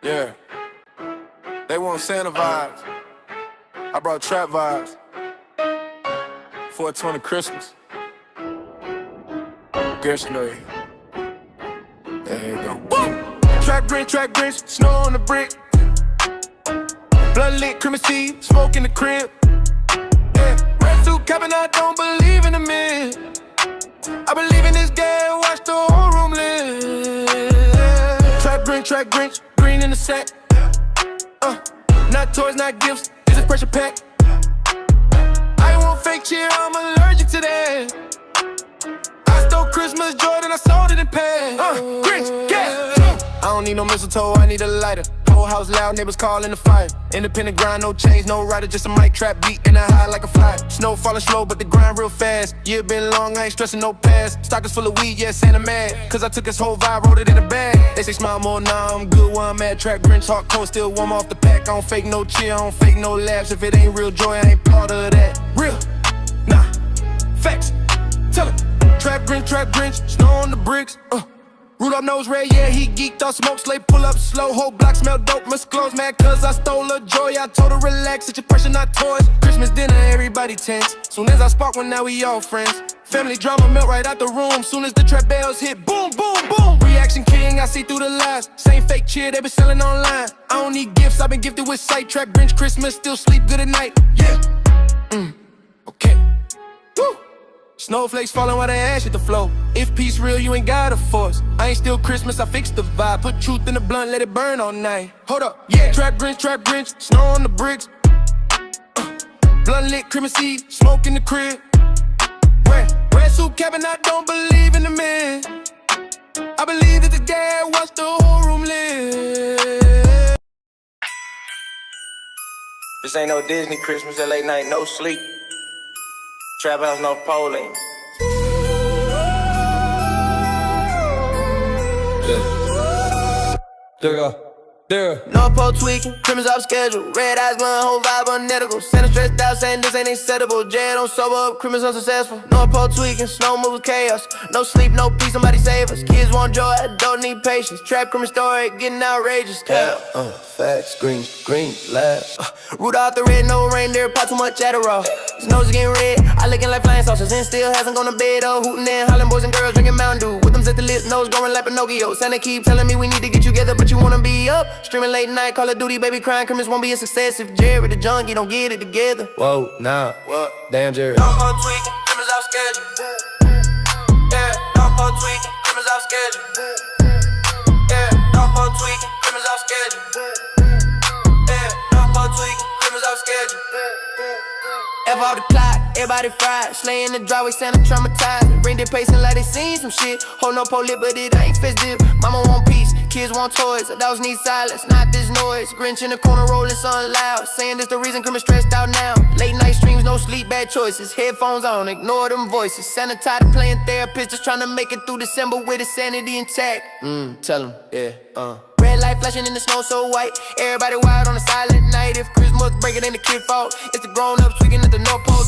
Yeah. They want Santa vibes. I brought trap vibes. 420 Christmas. Gershnoy. There you go. Boom! Track Grinch, snow on the brick. Blood lit, Christmas Eve, smoke in the crib. Yeah, red suit cabin, I don't believe in the mid. I believe in this game, watch the whole room live. Track Grinch, green in the sack. Not toys, not gifts, it's a pressure pack. I want fake cheer, I'm allergic to that. I stole Christmas joy, then I sold it in packs. Grinch, yeah. I don't need no mistletoe, I need a lighter. Whole house loud, neighbors calling the fire. Independent grind, no chains, no rider, just a mic trap beat and I high like a fly. Snow falling slow, but the grind real fast. Year been long, I ain't stressing no past. Stock is full of weed, yeah, Santa mad. Cause I took his whole vibe, wrote it in a bag. They say smile more, now I'm good where I'm at. Track Grinch, hot cold, still warm off the pack. I don't fake no cheer, I don't fake no laughs. If it ain't real joy, I ain't part of that. Real, nah, facts, tell it. Trap Grinch, snow on the bricks, Rudolph nose red, yeah, he geeked off smoke, slay, pull up slow, whole block smell dope, must close, mad cause I stole her joy, I told her relax, it's your pressure, not toys. Christmas dinner, everybody tense, soon as I spark one, now we all friends. Family drama melt right out the room, soon as the trap bells hit, boom, boom, boom. Reaction king, I see through the lies, same fake cheer they been selling online. I don't need gifts, I've been gifted with sight, Track Grinch, Christmas, still sleep good at night, yeah. Okay. Woo. Snowflakes falling while they ash hit the flow. If peace real, you ain't gotta force. I ain't still Christmas, I fixed the vibe. Put truth in the blunt, let it burn all night. Hold up, yeah. Trap Grinch, snow on the bricks. Blunt lit, Christmas Eve, smoke in the crib. Red suit cabin, I don't believe in the man. I believe that the dad watch the whole room live. This ain't no Disney Christmas, that late night, no sleep. Trap house, no polling. There. No pole tweaking, criminals off schedule. Red eyes glowing, whole vibe unedible. Santa stressed out, saying this ain't acceptable. Jay don't sober up, criminals unsuccessful. No pole tweaking, snow move with chaos. No sleep, no peace, somebody save us. Kids want joy, adult need patience. Trap criminal story, getting outrageous. Facts, green, laugh. Rudolph the red, no reindeer, pop too much Adderall. His nose is getting red, I looking like flying saucers. And still hasn't gone to bed, hooting and hollering, boys and girls drinking Mountain Dew. With them at the lip, nose growing like Pinocchio. Santa keep telling me we need to get together, but you wanna be up. Streaming late night, Call of Duty, baby crying, Christmas won't be a success if Jerry the junkie don't get it together. Whoa, nah, what? Damn Jerry. No pole tweaking, criminals off schedule. Yeah, no pole tweaking, criminals off schedule. Yeah, no pole tweaking, criminals off schedule. Yeah, no pole tweaking, criminals off schedule. F off the clock, everybody fried. Slay in the driveway, Santa traumatized. Bring their pacing like they seen some shit. Hold no pole lit, but it ain't festive. Mama want peace, kids want toys. Adults need silence, not this noise. Grinch in the corner, rolling sun loud. Saying this the reason Christmas stressed out now. Late night streams, no sleep, bad choices. Headphones on, ignore them voices. Santa tired of playing therapist, just trying to make it through December with his sanity intact. Tell him, yeah, Red light flashing in the snow so white. Everybody wild on a silent night. If Christmas break it ain't the kid fault. It's the grown-ups tweaking at the North Pole.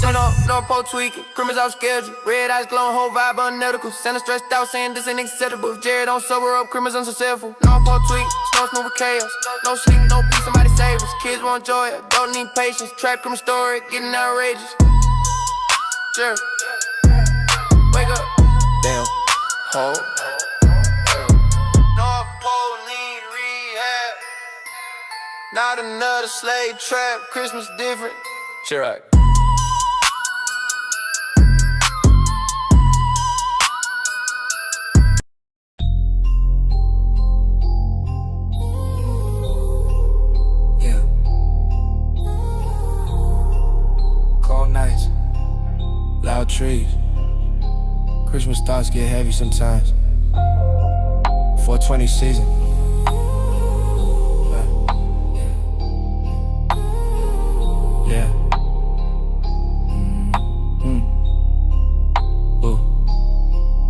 North Pole tweaking, criminals off schedule. Red eyes glowing, whole vibe unethical. Santa stressed out saying this ain't acceptable. If Jared don't sober up, criminals unsuccessful. North Pole tweak, snow smooth with chaos. No sleep, no peace, somebody save us. Kids want joy, don't need patience. Trap criminal story, getting outrageous. Sure. Wake up. damn. Hold. North Pole need rehab. Not another slave trap. Christmas different. ChillROC. Yeah. Cold nights, loud trees. Christmas thoughts get heavy sometimes. 420 season. Yeah.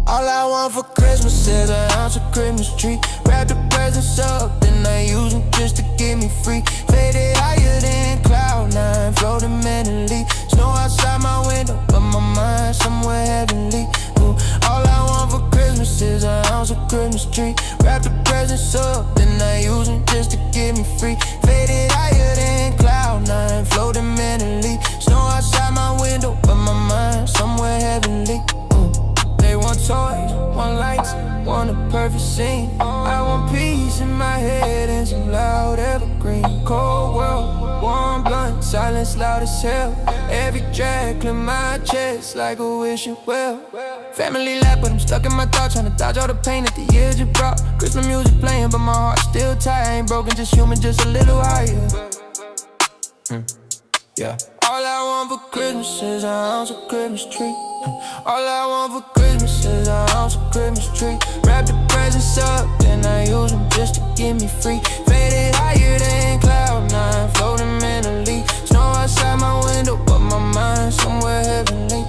All I want for Christmas is an ounce of Christmas tree. Wrap the presents up, then I use them just to get me free. Faded higher than cloud9, floating mentally. Snow outside my window, but my mind somewhere heavenly. All I want for Christmas Christmas is an ounce of Christmas tree. Wrap the presents up, then I use them just to get me free. Faded higher than cloud nine, floating mentally. Snow outside my window, but my mind somewhere heavenly. They want toys, want lights, want a perfect scene. I want peace in my head and some loud evergreen. Cold world, warm blunt, silence loud as hell. Every drag clear my chest like a wishing well. Family lap, but I'm stuck in my thoughts, trying to dodge all the pain that the years just brought. Christmas music playing, but my heart's still tight. I ain't broken, just human, just a little higher. Yeah. All I want for Christmas is an ounce of Christmas tree. All I want for Christmas is an ounce of Christmas tree. Wrap the presents up, then I use them just to get me free. Faded higher than cloud nine, floating mentally. Snow outside my window, but my mind somewhere heavenly.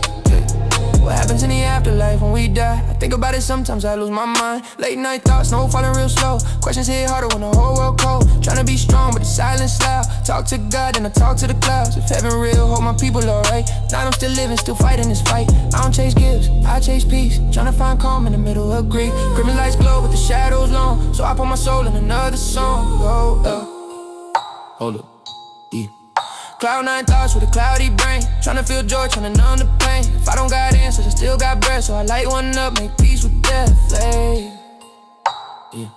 What happens in the afterlife when we die? I think about it sometimes, I lose my mind. Late night thoughts, snow falling real slow. Questions hit harder when the whole world cold. Tryna be strong, but the silence loud. Talk to God, then I talk to the clouds. If heaven real, hope my people alright. Now I'm still living, still fighting this fight. I don't chase gifts, I chase peace. Tryna find calm in the middle of grief. Christmas lights glow, but the shadows long. So I put my soul in another song. Hold up. Cloud nine thoughts with a cloudy brain. Tryna feel joy, tryna numb the pain. If I don't got answers, I still got breath. So I light one up, make peace with death. Yeah.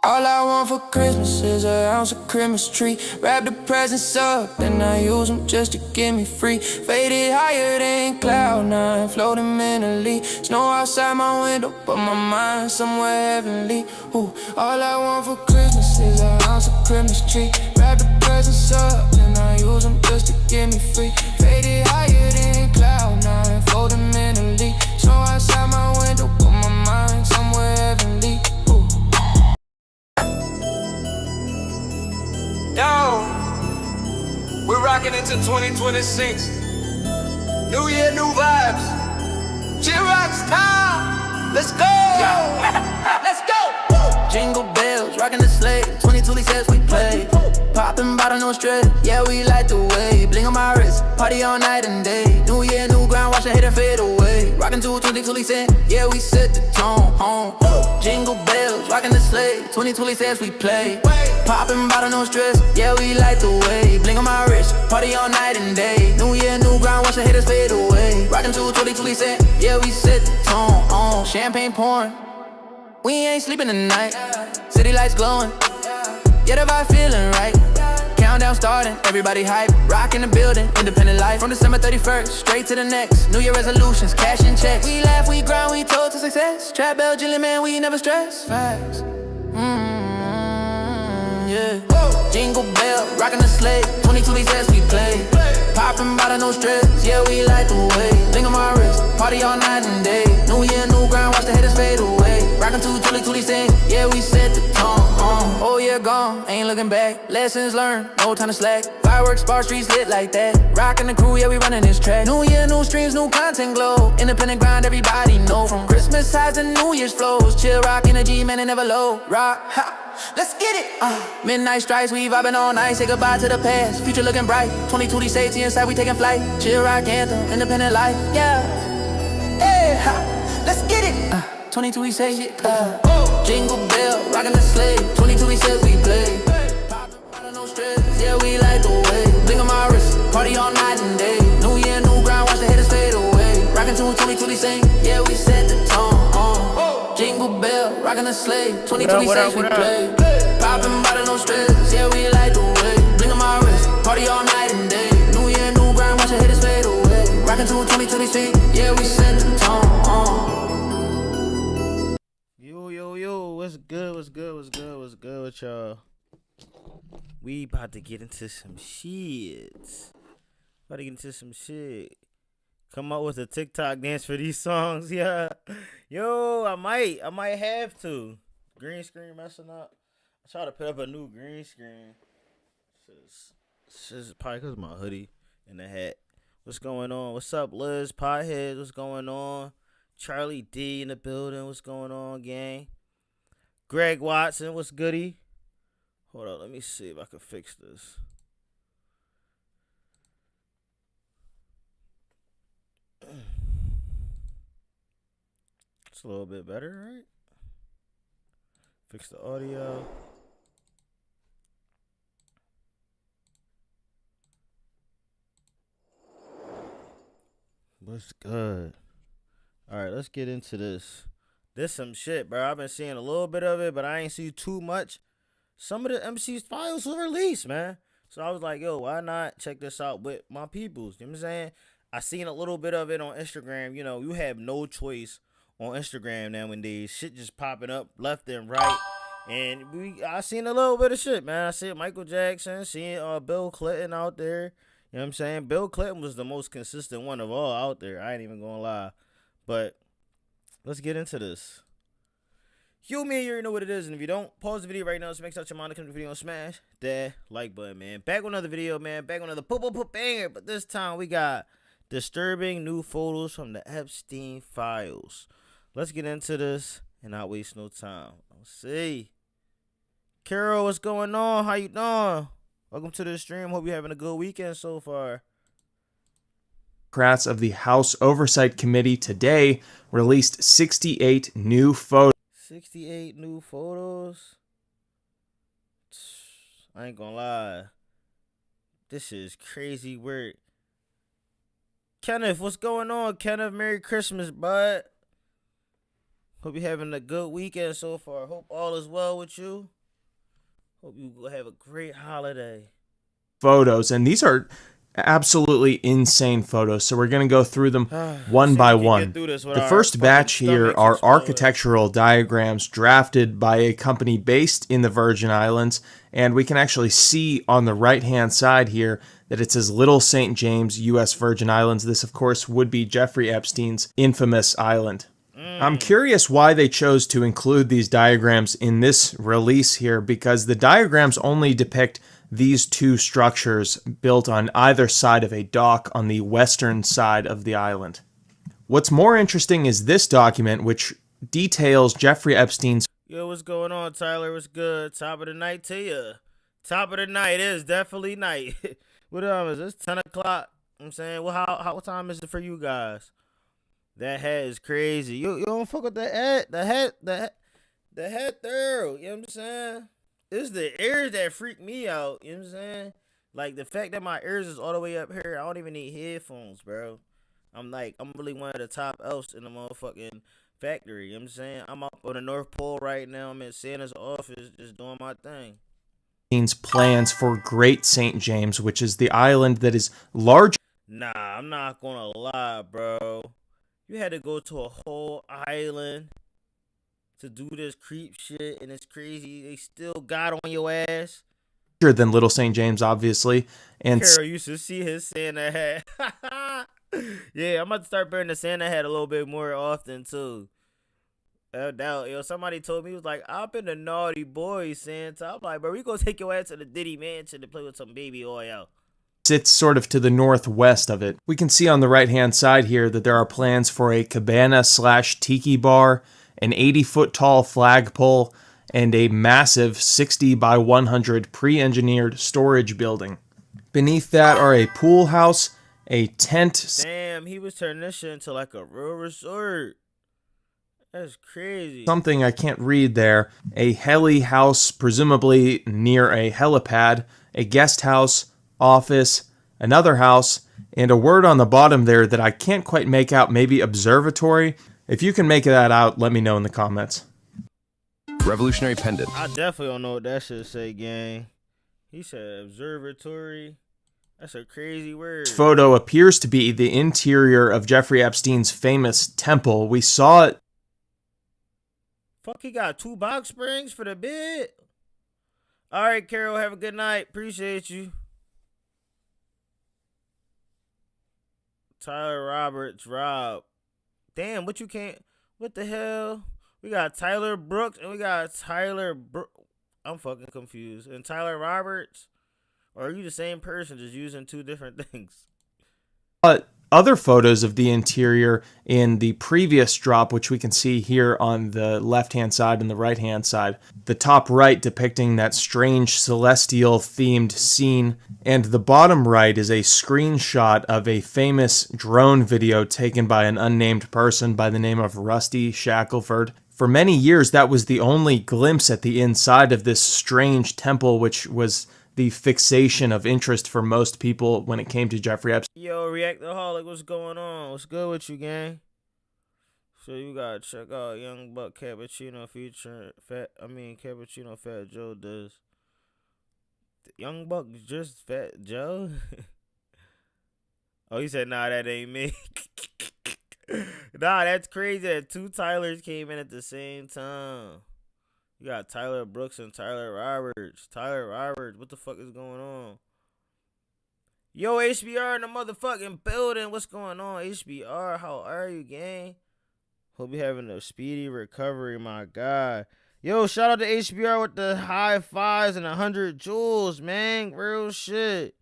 All I want for Christmas is an ounce of Christmas tree. Wrap the presents up, then I use them just to get me free. Faded higher than cloud nine, floating mentally. Snow outside my window, but my mind somewhere heavenly. Ooh. All I want for Christmas is an ounce of Christmas tree. Wrap the presents up, then I use them just to get me free. Faded higher than cloud nine, floating mentally. Snow outside my window, but my mind somewhere heavenly. Yo, we're rocking into 2026. New year, new vibes. ChillROC's time. Let's go. Let's go. Jingle bells, rocking the sleigh. 22 says we play. Popping bottle, no stress. Yeah, we light the way. Bling on my wrist, party all night and day. New year, new ground, watch the hater fade away. Rocking to 22 cent. Yeah, we set the tone. Jingle bells, rocking the sleigh. 22 says we play. Popping bottle, no stress. Yeah, we light the way. Bling on my wrist, party all night and day. New year, new ground, watch the haters fade away. Rocking to 22 cent. Yeah, we set the tone. Champagne pouring. We ain't sleeping tonight. City lights glowing. Yeah, the vibe feeling right. Countdown starting, everybody hype. Rock in the building, independent life. From December 31st, straight to the next. New Year resolutions, cash and checks. We laugh, we grind, we told to success. Trap bell, Jillian, man, we never stress. Facts. Yeah. Jingle bell, rockin' the sleigh. 22 says we play. Poppin' bottle, no stress. Yeah, we light the way. Bling on my wrist, party all night and day. New year, new ground, watch the haters fade away. Rockin' to 22 sing. Yeah, we set the tone. Oh yeah, gone, ain't looking back. Lessons learned, no time to slack. Fireworks, bar streets lit like that. Rockin' the crew, yeah, we running this track. New year, new streams, new content glow. Independent grind, everybody know. From Christmas highs to New Year's flows. ChillROC energy, man, it never low. Rock, ha. Let's get it! Midnight strikes, we vibing all night. Say goodbye to the past, future looking bright. 22 safety inside, we taking flight. ChillROC anthem, independent life, yeah. Hey, ha. Let's get it! 22 say shit, Jingle bell, rockin' the sleigh. 22 says we play. Poppin' no stress, yeah, we light the way. Bling on my wrist, party all night and day. New year, new ground, watch the haters fade away. Rockin' to 22 sing, yeah, we set the tone. Jingle bell, rockin' the sleigh. 22 says we play. Poppin' bottle, no stress. Yeah, we light the way. Bling on my wrist, party all night and day. New year, new grind, watch the haters fade away. Rockin' to 2026, yeah, we set the tone. Yo, what's good with y'all? We about to get into some shit. Come up with a TikTok dance for these songs, yeah. Yo, I might have to. Green screen messing up. I try to put up a new green screen. This is probably because of my hoodie and the hat. What's going on? What's up, Liz? Pothead, what's going on? Charlie D in the building. What's going on, gang? Greg Watson, what's goody? Hold on, let me see if I can fix this. It's a little bit better, right? Fix the audio. What's good? All right, let's get into this. This some shit, bro. I've been seeing a little bit of it, but I ain't see too much. Some of the MC's files were released, man. So I was like, yo, why not check this out with my peoples? You know what I'm saying? I seen a little bit of it on Instagram. You know, you have no choice on Instagram nowadays. Shit just popping up left and right. And I seen a little bit of shit, man. I seen Michael Jackson, seeing Bill Clinton out there. You know what I'm saying? Bill Clinton was the most consistent one of all out there. I ain't even gonna lie. But let's get into this. You already know what it is, and if you don't, pause the video right now. So make sure your mind to come to the video and smash that like button, man. Back with another video, man. Back with another banger. But this time we got disturbing new photos from the Epstein files. Let's get into this and not waste no time. Let's see. Carol, what's going on? How you doing? Welcome to the stream. Hope you're having a good weekend so far. Democrats of the House Oversight Committee today released 68 new photos. 68 new photos. I ain't gonna lie. This is crazy work. Kenneth, what's going on? Kenneth, Merry Christmas, bud. Hope you're having a good weekend so far. Hope all is well with you. Hope you will have a great holiday. Photos, and these are absolutely insane photos, so we're going to go through them one by one. The first batch here are architectural diagrams drafted by a company based in the Virgin Islands, and we can actually see on the right hand side here that it says Little St. James, U.S. Virgin Islands. This, of course, would be Jeffrey Epstein's infamous island. I'm curious why they chose to include these diagrams in this release here, because the diagrams only depict these two structures built on either side of a dock on the western side of the island. What's more interesting is this document, which details Jeffrey Epstein's... Yo, what's going on, Tyler? What's good? Top of the night to you. Top of the night. It is definitely night. What time is it? It's 10 o'clock. I'm saying, well, what time is it for you guys? That hat is crazy. You don't fuck with the hat. The hat there. You know what I'm saying? It's the ears that freak me out. You know what I'm saying? Like, the fact that my ears is all the way up here, I don't even need headphones, bro. I'm really one of the top elves in the motherfucking factory. You know what I'm saying? I'm up on the North Pole right now. I'm in Santa's office just doing my thing. Plans for Great St. James, which is the island that is large. Nah, I'm not gonna lie, bro. You had to go to a whole island to do this creep shit, and it's crazy. They still got on your ass. Than Little St. James, obviously. And Carol used to see his Santa hat. Yeah, I'm about to start wearing the Santa hat a little bit more often, too. No doubt. Yo, somebody told me, he was like, I've been a naughty boy, Santa. I'm like, bro, we gonna take your ass to the Diddy Mansion to play with some baby oil. Sits sort of to the northwest of it. We can see on the right-hand side here that there are plans for a cabana/tiki bar, an 80-foot tall flagpole, and a massive 60 by 100 pre-engineered storage building. Beneath that are a pool house, a tent. Damn, he was turning this shit into like a real resort. That's crazy. Something I can't read there. A heli house, presumably near a helipad, a guest house, office, another house, and a word on the bottom there that I can't quite make out, maybe observatory. If you can make that out, let me know in the comments. Revolutionary pendant. I definitely don't know what that should say, gang. He said observatory. That's a crazy word. This photo appears to be the interior of Jeffrey Epstein's famous temple. We saw it. Fuck, he got 2 box springs for the bed? All right, Carol, have a good night. Appreciate you. Tyler Roberts, Rob. Damn, what the hell? We got Tyler Brooks and we got Tyler I'm fucking confused. And Tyler Roberts? Or are you the same person just using 2 different things? other photos of the interior in the previous drop, which we can see here on the left-hand side and the right-hand side. The top right depicting that strange celestial themed scene, and the bottom right is a screenshot of a famous drone video taken by an unnamed person by the name of Rusty Shackelford. For many years, that was the only glimpse at the inside of this strange temple, which was the fixation of interest for most people when it came to Jeffrey Epstein. Yo, Reactaholic, what's going on? What's good with you, gang? So you gotta check out Young Buck Cappuccino featuring Cappuccino Fat Joe does. Young Buck just Fat Joe? Oh, he said, nah, that ain't me. Nah, that's crazy that two Tylers came in at the same time. You got Tyler Brooks and Tyler Roberts. Tyler Roberts, what the fuck is going on? Yo, HBR in the motherfucking building. What's going on, HBR? How are you, gang? Hope you having a speedy recovery, my God. Yo, shout out to HBR with the high fives and 100 joules, man. Real shit.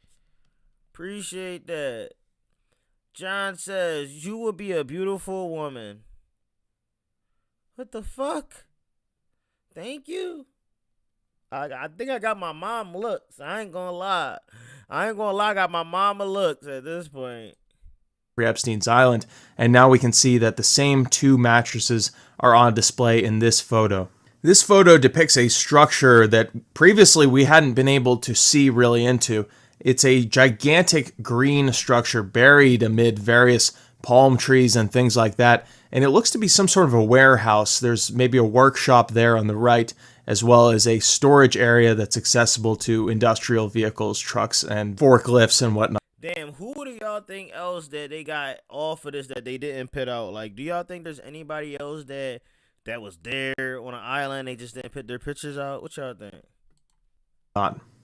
Appreciate that. John says, you will be a beautiful woman. What the fuck? Thank you. I think I got my mom looks. I ain't gonna lie. I got my mama looks at this point. Epstein's Island, and now we can see that the same two mattresses are on display in this photo. This photo depicts a structure that previously we hadn't been able to see really into. It's a gigantic green structure buried amid various palm trees and things like that, and it looks to be some sort of a warehouse. There's maybe a workshop there on the right, as well as a storage area that's accessible to industrial vehicles, trucks, and forklifts and whatnot. Damn, who do y'all think else that they got off of this that they didn't put out? Like, do y'all think there's anybody else that was there on an island, they just didn't put their pictures out? What y'all think?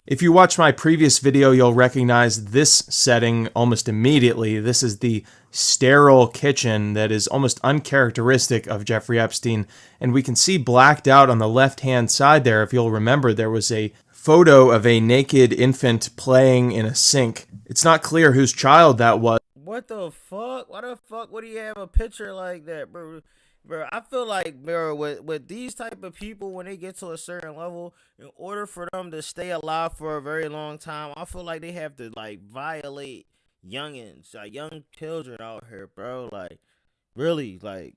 If you watch my previous video, you'll recognize this setting almost immediately. This is the sterile kitchen that is almost uncharacteristic of Jeffrey Epstein, and we can see blacked out on the left-hand side there. If you'll remember, there was a photo of a naked infant playing in a sink. It's not clear whose child that was. What the fuck? Why the fuck would he have a picture like that, bro? Bro, I feel like, bro, with these type of people, when they get to a certain level, in order for them to stay alive for a very long time, I feel like they have to, like, violate youngins, like, young children out here, bro. Like, really, like,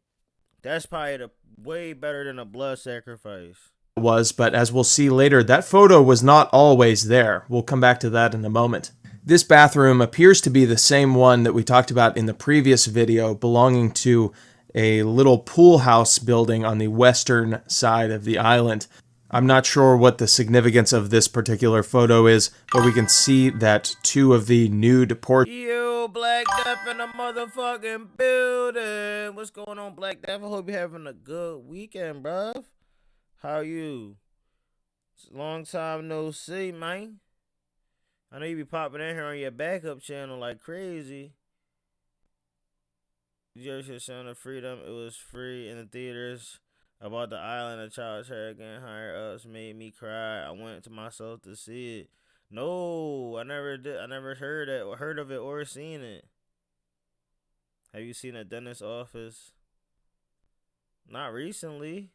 that's probably way better than a blood sacrifice. But as we'll see later, that photo was not always there. We'll come back to that in a moment. This bathroom appears to be the same one that we talked about in the previous video, belonging to a little pool house building on the western side of the island. I'm not sure what the significance of this particular photo is, but we can see that two of the nude portraits. Yo, Black Death in the motherfucking building. What's going on, Black Death? I hope you're having a good weekend, bruv. How you? It's a long time no see, man. I know you be popping in here on your backup channel like crazy. Jersey Sound of Freedom. It was free in the theaters. About the island, a child tried getting higher ups made me cry. I went to myself to see it. No, I never did. I never heard of it or seen it. Have you seen a dentist's office? Not recently.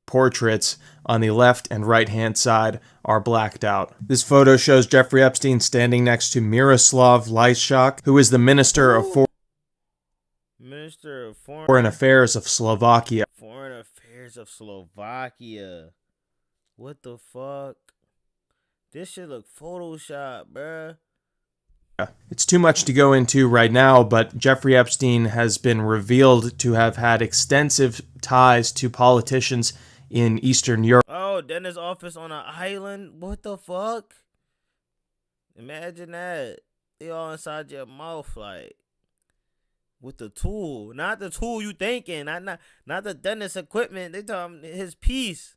Portraits on the left and right hand side are blacked out. This photo shows Jeffrey Epstein standing next to Miroslav Lyshak, who is the Minister of Foreign Affairs of Slovakia. Foreign Affairs of Slovakia. What the fuck? This shit look Photoshop, bruh. It's too much to go into right now, but Jeffrey Epstein has been revealed to have had extensive ties to politicians in Eastern Europe. Oh, dentist office on an island? What the fuck? Imagine that. They all inside your mouth, like, with the tool. Not the tool you thinking. Not the dentist equipment. They talking his piece.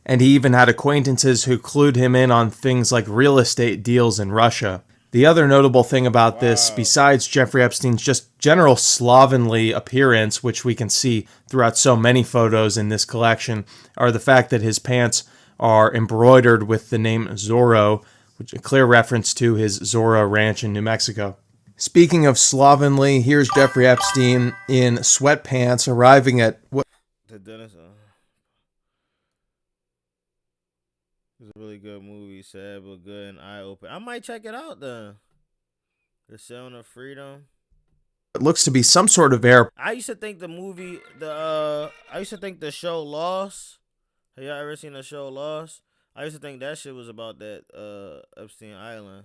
And he even had acquaintances who clued him in on things like real estate deals in Russia. The other notable thing about this, besides Jeffrey Epstein's just general slovenly appearance, which we can see throughout so many photos in this collection, are the fact that his pants are embroidered with the name Zorro, which a clear reference to his Zorro Ranch in New Mexico. Speaking of slovenly, here's Jeffrey Epstein in sweatpants arriving at what? The dentist. It's a really good movie, sad but good and eye opening. I might check it out then. The Sound of Freedom. It looks to be some sort of air. I used to think I used to think the show Lost. Have y'all ever seen the show Lost? I used to think that shit was about that Epstein Island.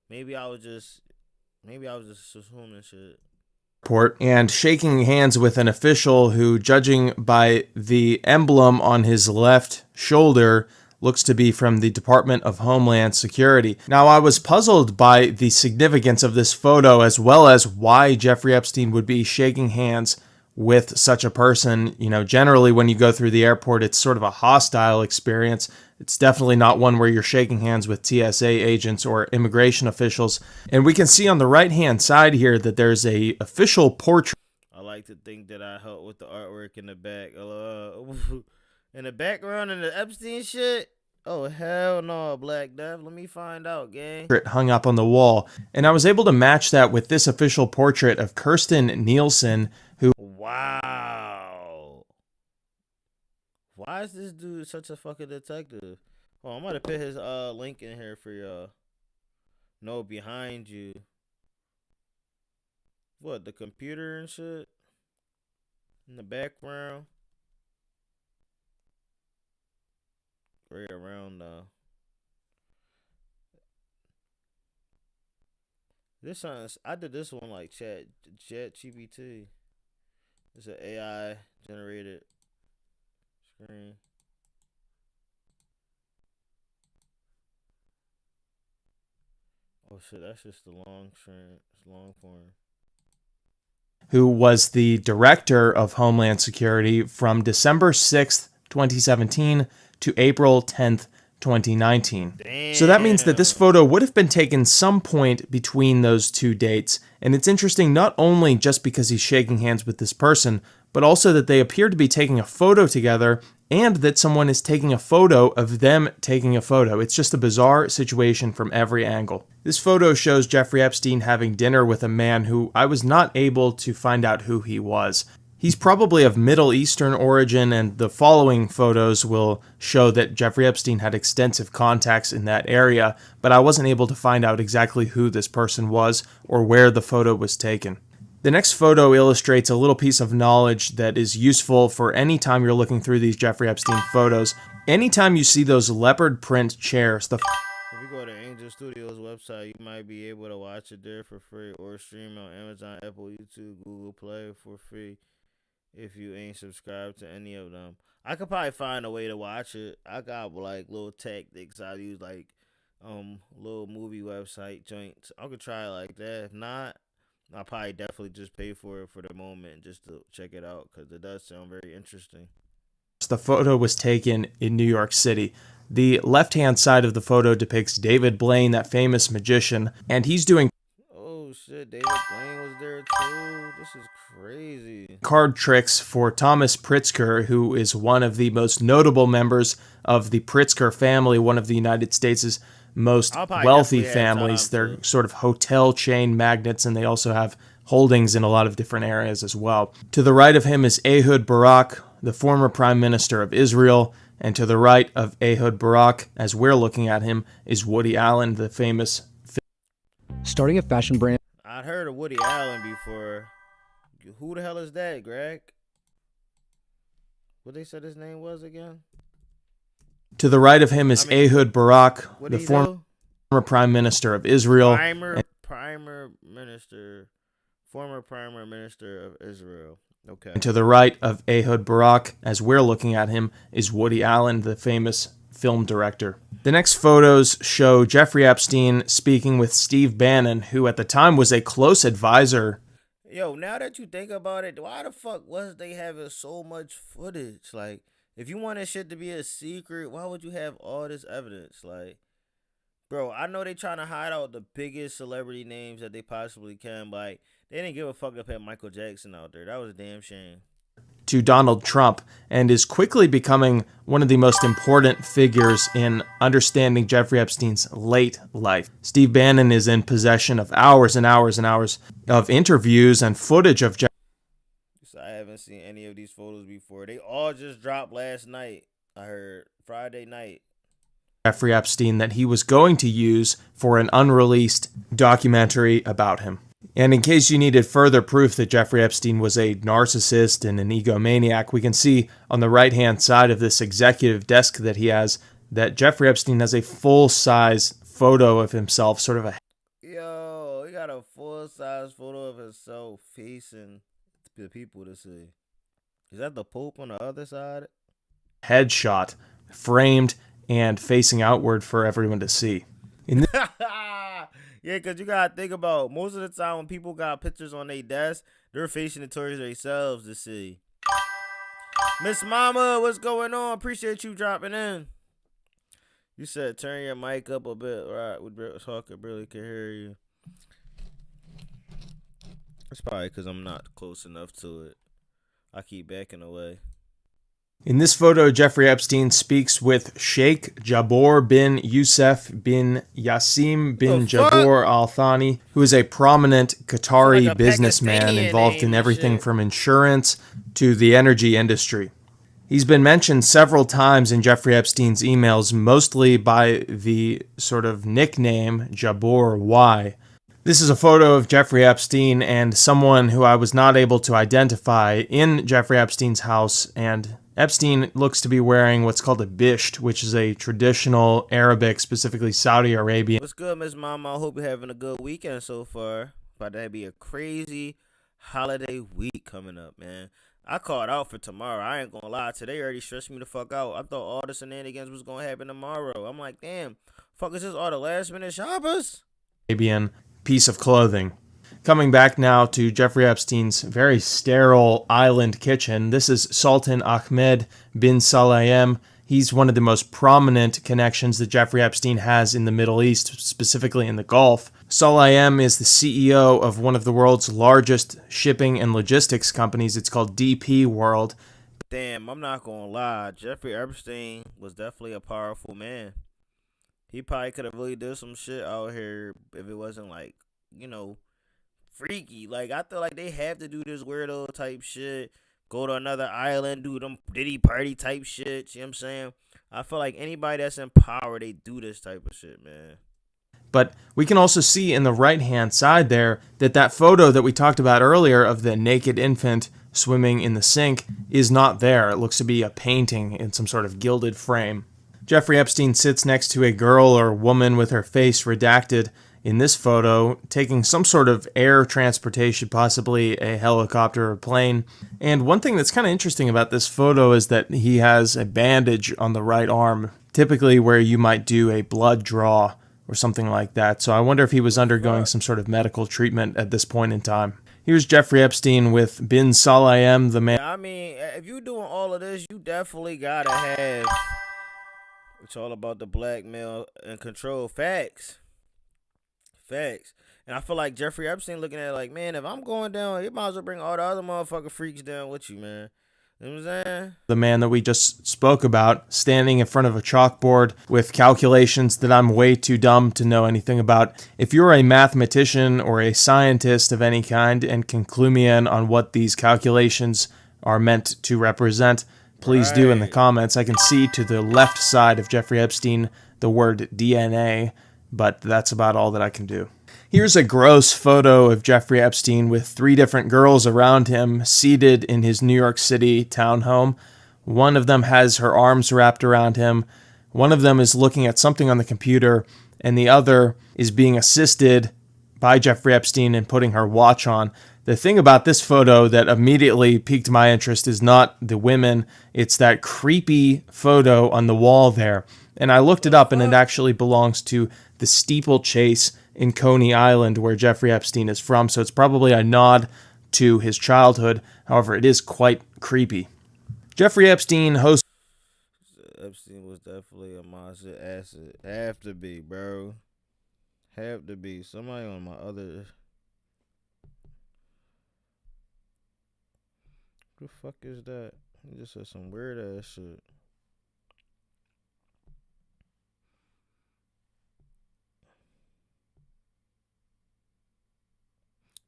Maybe I was just assuming shit. And shaking hands with an official who, judging by the emblem on his left shoulder, looks to be from the Department of Homeland Security. Now, I was puzzled by the significance of this photo, as well as why Jeffrey Epstein would be shaking hands with such a person. You know, generally when you go through the airport, it's sort of a hostile experience. It's definitely not one where you're shaking hands with TSA agents or immigration officials. And we can see on the right-hand side here that there's a official portrait. I like to think that I helped with the artwork in the back. In the background in the Epstein shit? Oh, hell no, Black Death. Let me find out, gang. Hung up on the wall. And I was able to match that with this official portrait of Kirsten Nielsen, who... Wow. Why is this dude such a fucking detective? Oh, I'm gonna put his link in here for y'all. No, behind you. What, the computer and shit? In the background? Right around this one, I did this one like chat GPT. It's an AI generated screen. Oh shit, that's just the long screen. It's long form. Who was the director of Homeland Security from December 6th, 2017 to April 10th, 2019. Damn. So that means that this photo would have been taken some point between those two dates. And it's interesting not only just because he's shaking hands with this person, but also that they appear to be taking a photo together and that someone is taking a photo of them taking a photo. It's just a bizarre situation from every angle. This photo shows Jeffrey Epstein having dinner with a man who I was not able to find out who he was. He's probably of Middle Eastern origin, and the following photos will show that Jeffrey Epstein had extensive contacts in that area, but I wasn't able to find out exactly who this person was or where the photo was taken. The next photo illustrates a little piece of knowledge that is useful for any time you're looking through these Jeffrey Epstein photos. Anytime you see those leopard print chairs, if you go to Angel Studios website, you might be able to watch it there for free or stream on Amazon, Apple, YouTube, Google Play for free. If you ain't subscribed to any of them, I could probably find a way to watch it. I got like little tactics I use, like little movie website joints. I could try it like that. If not, I'll probably definitely just pay for it for the moment just to check it out because it does sound very interesting. The photo was taken in New York City. The left-hand side of the photo depicts David Blaine, that famous magician, and he's doing... Oh shit, David Blaine was there too? This is crazy. ...card tricks for Thomas Pritzker, who is one of the most notable members of the Pritzker family, one of the United States' most wealthy families. They're sort of hotel chain magnates, and they also have holdings in a lot of different areas as well. To the right of him is Ehud Barak, the former Prime Minister of Israel, and to the right of Ehud Barak, as we're looking at him, is Woody Allen, the famous... Starting a fashion brand. I'd heard of Woody Allen before. Who the hell is that, Greg? What they said his name was again? To the right of him is Ehud Barak, the former Prime Minister of Israel. Former Prime Minister of Israel. Okay. And to the right of Ehud Barak, as we're looking at him, is Woody Allen, the famous film director. The next photos show Jeffrey Epstein speaking with Steve Bannon, who at the time was a close advisor. Yo, now that you think about it, why the fuck was they having so much footage? Like, if you want this shit to be a secret, why would you have all this evidence? Like, bro, I know they trying to hide out the biggest celebrity names that they possibly can. Like, they didn't give a fuck if they had Michael Jackson out there. That was a damn shame. to Donald Trump and is quickly becoming one of the most important figures in understanding Jeffrey Epstein's late life. Steve Bannon is in possession of hours and hours and hours of interviews and footage of Jeffrey. I haven't seen any of these photos before. They all just dropped last night. I heard Friday night. Jeffrey Epstein that he was going to use for an unreleased documentary about him. And in case you needed further proof that Jeffrey Epstein was a narcissist and an egomaniac, we can see on the right-hand side of this executive desk that he has that Jeffrey Epstein has a full-size photo of himself, sort of a... Yo, he got a full-size photo of himself facing the people to see. Is that the Pope on the other side? Headshot, framed and facing outward for everyone to see. Yeah, because you got to think about most of the time when people got pictures on their desk, they're facing it towards themselves to see. Miss Mama, what's going on? Appreciate you dropping in. You said turn your mic up a bit. Right, we talking, barely can hear you. It's probably because I'm not close enough to it. I keep backing away. In this photo, Jeffrey Epstein speaks with Sheikh Jabor bin Youssef bin Yassim bin Jabor Al Thani, who is a prominent Qatari like businessman involved in everything from insurance to the energy industry. He's been mentioned several times in Jeffrey Epstein's emails, mostly by the sort of nickname Jabor Y. This is a photo of Jeffrey Epstein and someone who I was not able to identify in Jeffrey Epstein's house, and Epstein looks to be wearing what's called a bisht, which is a traditional Arabic, specifically Saudi Arabian. What's good, Miss Mama? I hope you're having a good weekend so far. About to be a crazy holiday week coming up, man. I called out for tomorrow. I ain't gonna lie. Today already stressed me the fuck out. I thought all the shenanigans was gonna happen tomorrow. I'm like, damn, fuck, is this all the last minute shoppers? Arabian piece of clothing. Coming back now to Jeffrey Epstein's very sterile island kitchen. This is Sultan Ahmed bin Salayem. He's one of the most prominent connections that Jeffrey Epstein has in the Middle East, specifically in the Gulf. Salayem is the CEO of one of the world's largest shipping and logistics companies. It's called DP World. Damn, I'm not gonna lie. Jeffrey Epstein was definitely a powerful man. He probably could have really did some shit out here if it wasn't like, you know, freaky. Like, I feel like they have to do this weirdo type shit, go to another island, do them Diddy party type shit. You know what I'm saying? I feel like anybody that's in power, they do this type of shit, man. But we can also see in the right-hand side there that photo that we talked about earlier of the naked infant swimming in the sink is not there. It looks to be a painting in some sort of gilded frame. Jeffrey Epstein sits next to a girl or woman with her face redacted in this photo, taking some sort of air transportation, possibly a helicopter or plane. And one thing that's kind of interesting about this photo is that he has a bandage on the right arm, typically where you might do a blood draw or something like that. So I wonder if he was undergoing some sort of medical treatment at this point in time. Here's Jeffrey Epstein with bin Salayem, the man. I mean, if you're doing all of this, you definitely gotta have... It's all about the blackmail and control. Facts. And I feel like Jeffrey Epstein looking at it like, man, if I'm going down, you might as well bring all the other motherfucking freaks down with you, man. You know what I'm saying? The man that we just spoke about, standing in front of a chalkboard with calculations that I'm way too dumb to know anything about. If you're a mathematician or a scientist of any kind and can clue me in on what these calculations are meant to represent, please do in the comments. I can see to the left side of Jeffrey Epstein the word DNA, but that's about all that I can do. Here's a gross photo of Jeffrey Epstein with 3 different girls around him seated in his New York City townhome. One of them has her arms wrapped around him. One of them is looking at something on the computer, and the other is being assisted by Jeffrey Epstein in putting her watch on. The thing about this photo that immediately piqued my interest is not the women, it's that creepy photo on the wall there. And I looked it up, and it actually belongs to the steeplechase in Coney Island, where Jeffrey Epstein is from, so it's probably a nod to his childhood. However, it is quite creepy. Jeffrey Epstein hosts... Epstein was definitely a monster acid. Have to be, bro. Have to be. Somebody on my other... Who the fuck is that? He just said some weird ass shit.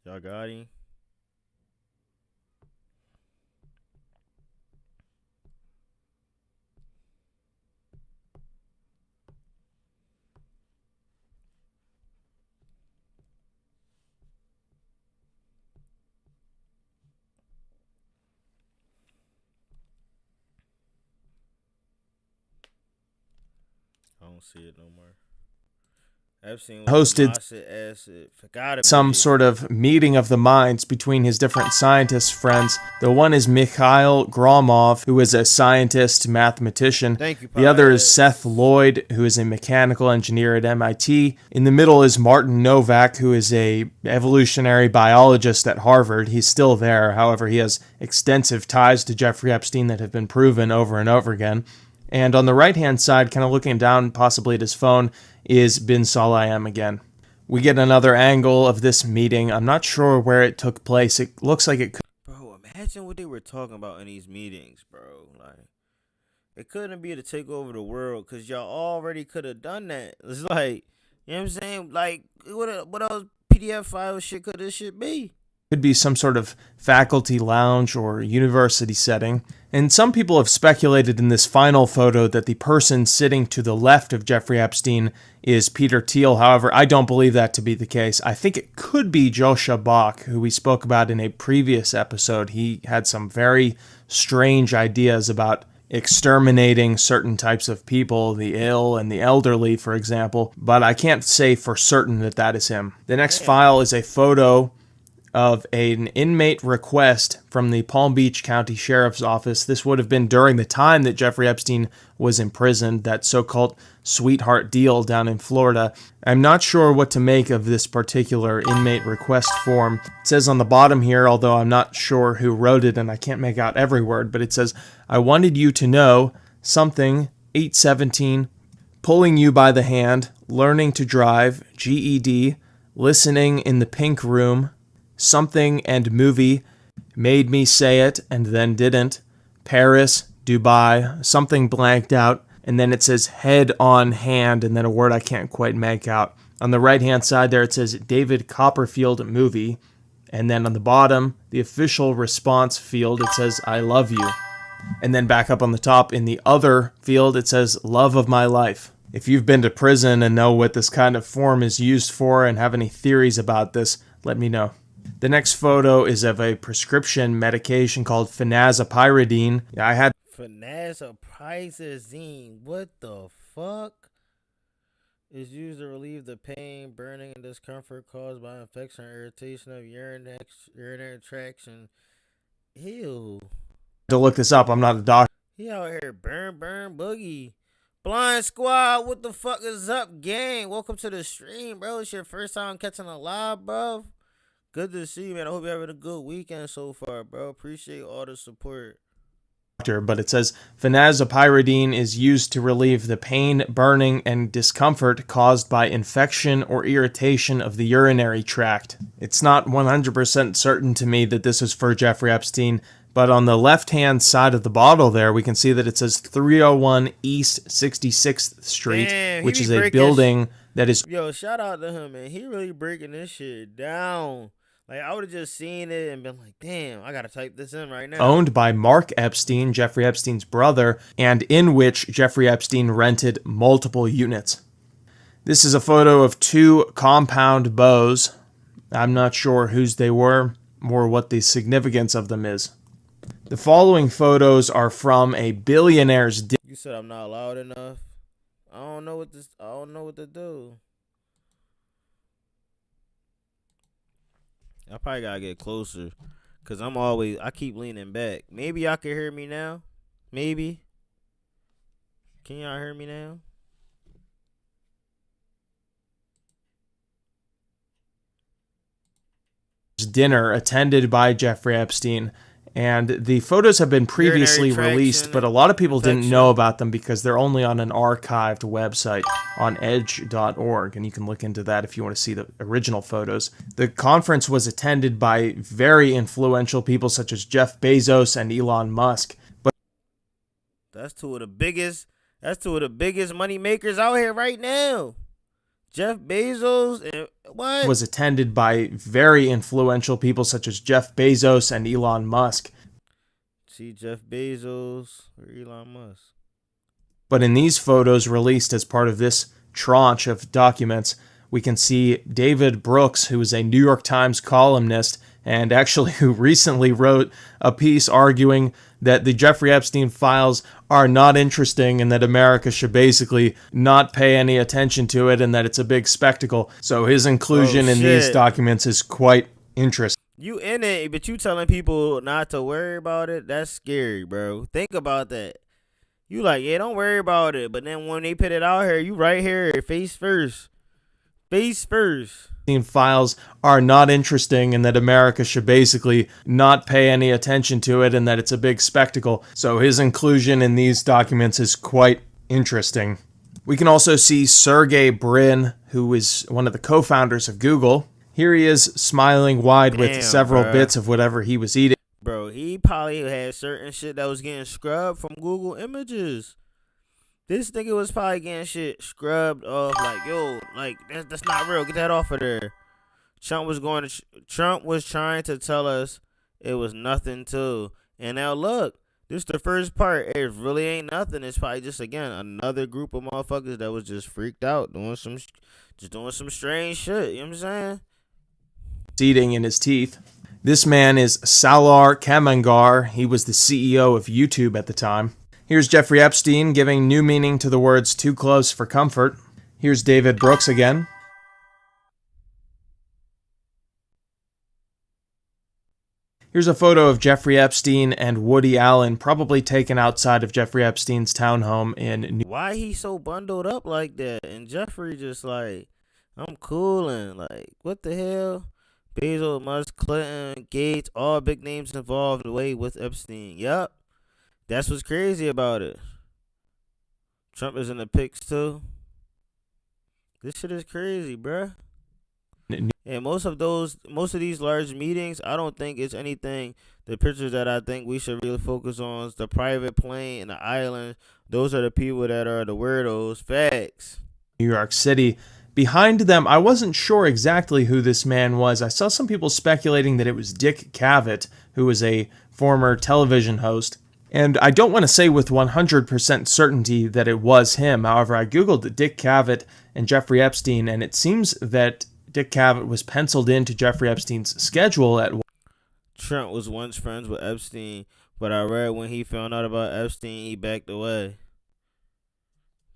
Y'all got him? I don't see it no more. Epstein hosted some sort of meeting of the minds between his different scientist friends. The one is Mikhail Gromov, who is a scientist, mathematician. Thank you, the other is Seth Lloyd, who is a mechanical engineer at MIT. In the middle is Martin Novak, who is a evolutionary biologist at Harvard. He's still there. However, he has extensive ties to Jeffrey Epstein that have been proven over and over again. And on the right-hand side, kind of looking down possibly at his phone, is Bin Salayem again. We get another angle of this meeting. I'm not sure where it took place. It looks like it could... Bro, imagine what they were talking about in these meetings, bro. Like, it couldn't be to take over the world, because y'all already could have done that. It's like, you know what I'm saying? Like, what else PDF file shit could this shit be? Could be some sort of faculty lounge or university setting. And some people have speculated in this final photo that the person sitting to the left of Jeffrey Epstein is Peter Thiel. However, I don't believe that to be the case. I think it could be Joshua Bach, who we spoke about in a previous episode. He had some very strange ideas about exterminating certain types of people, the ill and the elderly, for example. But I can't say for certain that that is him. The next file is a photo of an inmate request from the Palm Beach County Sheriff's Office. This would have been during the time that Jeffrey Epstein was imprisoned, that so-called sweetheart deal down in Florida. I'm not sure what to make of this particular inmate request form. It says on the bottom here, although I'm not sure who wrote it and I can't make out every word, but it says, I wanted you to know something, 817, pulling you by the hand, learning to drive, GED, listening in the pink room, something and movie, made me say it and then didn't, Paris, Dubai, something blanked out, and then it says head on hand, and then a word I can't quite make out. On the right-hand side there it says David Copperfield movie, and then on the bottom, the official response field, it says I love you. And then back up on the top in the other field it says love of my life. If you've been to prison and know what this kind of form is used for and have any theories about this, let me know. The next photo is of a prescription medication called phenazopyridine. I had phenazopyridine. What the fuck? Is used to relieve the pain, burning, and discomfort caused by infection or irritation of urinary traction. Ew. To look this up. I'm not a doctor. He out here burn boogie. Blind Squad, what the fuck is up, gang? Welcome to the stream, bro. It's your first time catching a live, bro. Good to see you, man. I hope you're having a good weekend so far, bro. Appreciate all the support. But it says phenazopyridine is used to relieve the pain, burning, and discomfort caused by infection or irritation of the urinary tract. It's not 100% certain to me that this is for Jeffrey Epstein, but on the left-hand side of the bottle there, we can see that it says 301 East 66th Street, Damn, which is a building that is... Yo, shout out to him, man. He really breaking this shit down. Like, I would have just seen it and been like, damn, I got to type this in right now. Owned by Mark Epstein, Jeffrey Epstein's brother, and in which Jeffrey Epstein rented multiple units. This is a photo of two compound bows. I'm not sure whose they were or what the significance of them is. The following photos are from a billionaire's... You said I'm not loud enough? I don't know what to do. I probably gotta get closer, cause I keep leaning back. Maybe y'all can hear me now. Maybe. Can y'all hear me now? Dinner attended by Jeffrey Epstein, And the photos have been previously released, but a lot of people didn't know about them because they're only on an archived website on edge.org, and you can look into that if you want to see the original photos. The conference was attended by very influential people such as Jeff Bezos and Elon Musk. But that's two of the biggest money makers out here right now. Jeff Bezos and what? Was attended by very influential people such as Jeff Bezos and Elon Musk. See Jeff Bezos or Elon Musk. But in these photos released as part of this tranche of documents, we can see David Brooks, who is a New York Times columnist and actually who recently wrote a piece arguing that the Jeffrey Epstein files are not interesting and that America should basically not pay any attention to it and that it's a big spectacle. So his inclusion in these documents is quite interesting. You in it, but you telling people not to worry about it? That's scary, bro. Think about that. You like, yeah, don't worry about it. But then when they put it out here, you right here, face first. Face first. Files are not interesting and that America should basically not pay any attention to it and that it's a big spectacle. So his inclusion in these documents is quite interesting. We can also see Sergey Brin, who is one of the co-founders of Google. Here he is smiling wide with several bits of whatever he was eating. Bro, he probably had certain shit that was getting scrubbed from Google Images. This nigga was probably getting shit scrubbed off, like, yo, like, that's not real. Get that off of there. Trump was trying to tell us it was nothing too. And now look, this is the first part. It really ain't nothing. It's probably just, again, another group of motherfuckers that was just freaked out, doing some strange shit. You know what I'm saying? Eating in his teeth. This man is Salar Kamangar. He was the CEO of YouTube at the time. Here's Jeffrey Epstein giving new meaning to the words too close for comfort. Here's David Brooks again. Here's a photo of Jeffrey Epstein and Woody Allen, probably taken outside of Jeffrey Epstein's townhome in New York. Why he so bundled up like that? And Jeffrey just like, I'm coolin'. Like, what the hell? Bezos, Musk, Clinton, Gates, all big names involved away with Epstein. Yup. That's what's crazy about it. Trump is in the pics too. This shit is crazy, bruh. And most of these large meetings, I don't think it's anything. The pictures that I think we should really focus on is the private plane and the island. Those are the people that are the weirdos. Facts. New York City. Behind them, I wasn't sure exactly who this man was. I saw some people speculating that it was Dick Cavett, who was a former television host. And I don't want to say with 100% certainty that it was him. However, I Googled Dick Cavett and Jeffrey Epstein, and it seems that Dick Cavett was penciled into Jeffrey Epstein's schedule at. Trump was once friends with Epstein, but I read when he found out about Epstein, he backed away.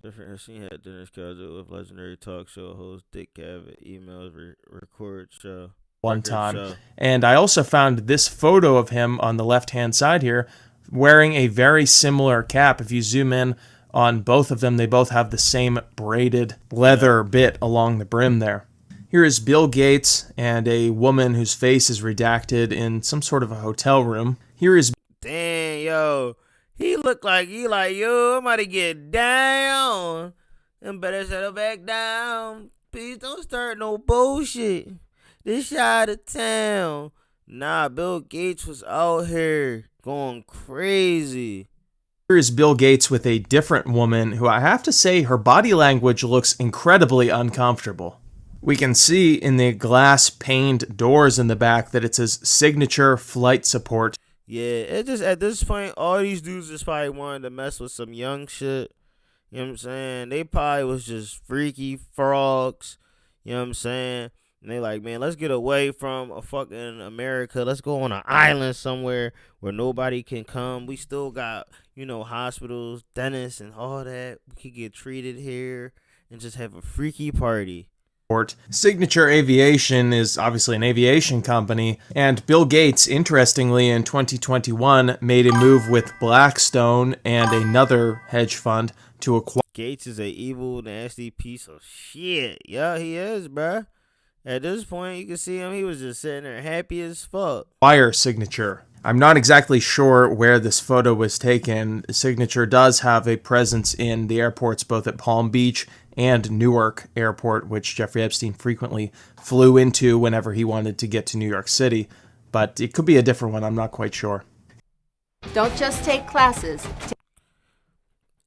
Epstein had dinner scheduled with legendary talk show host Dick Cavett, emails, record show. One time. And I also found this photo of him on the left-hand side here, wearing a very similar cap. If you zoom in on both of them, they both have the same braided leather bit along the brim there. Here is Bill Gates and a woman whose face is redacted in some sort of a hotel room. Here is... Damn, yo. He looked like, yo, I'm about to get down. And better settle back down. Please don't start no bullshit. This side of town. Nah, Bill Gates was out here going crazy. Here is Bill Gates with a different woman who I have to say her body language looks incredibly uncomfortable. We can see in the glass paned doors in the back that it says signature flight support. Yeah, it just at this point, all these dudes just probably wanted to mess with some young shit. You know what I'm saying? They probably was just freaky frogs. You know what I'm saying? And they like, man, let's get away from a fucking America. Let's go on an island somewhere where nobody can come. We still got, hospitals, dentists, and all that. We could get treated here and just have a freaky party. Signature Aviation is obviously an aviation company, and Bill Gates, interestingly, in 2021, made a move with Blackstone and another hedge fund to acquire... Gates is a evil, nasty piece of shit. Yeah, he is, bruh. At this point, you can see him. He was just sitting there happy as fuck. Acquire Signature. I'm not exactly sure where this photo was taken. The signature does have a presence in the airports both at Palm Beach and Newark Airport, which Jeffrey Epstein frequently flew into whenever he wanted to get to New York City. But it could be a different one. I'm not quite sure. Don't just take classes.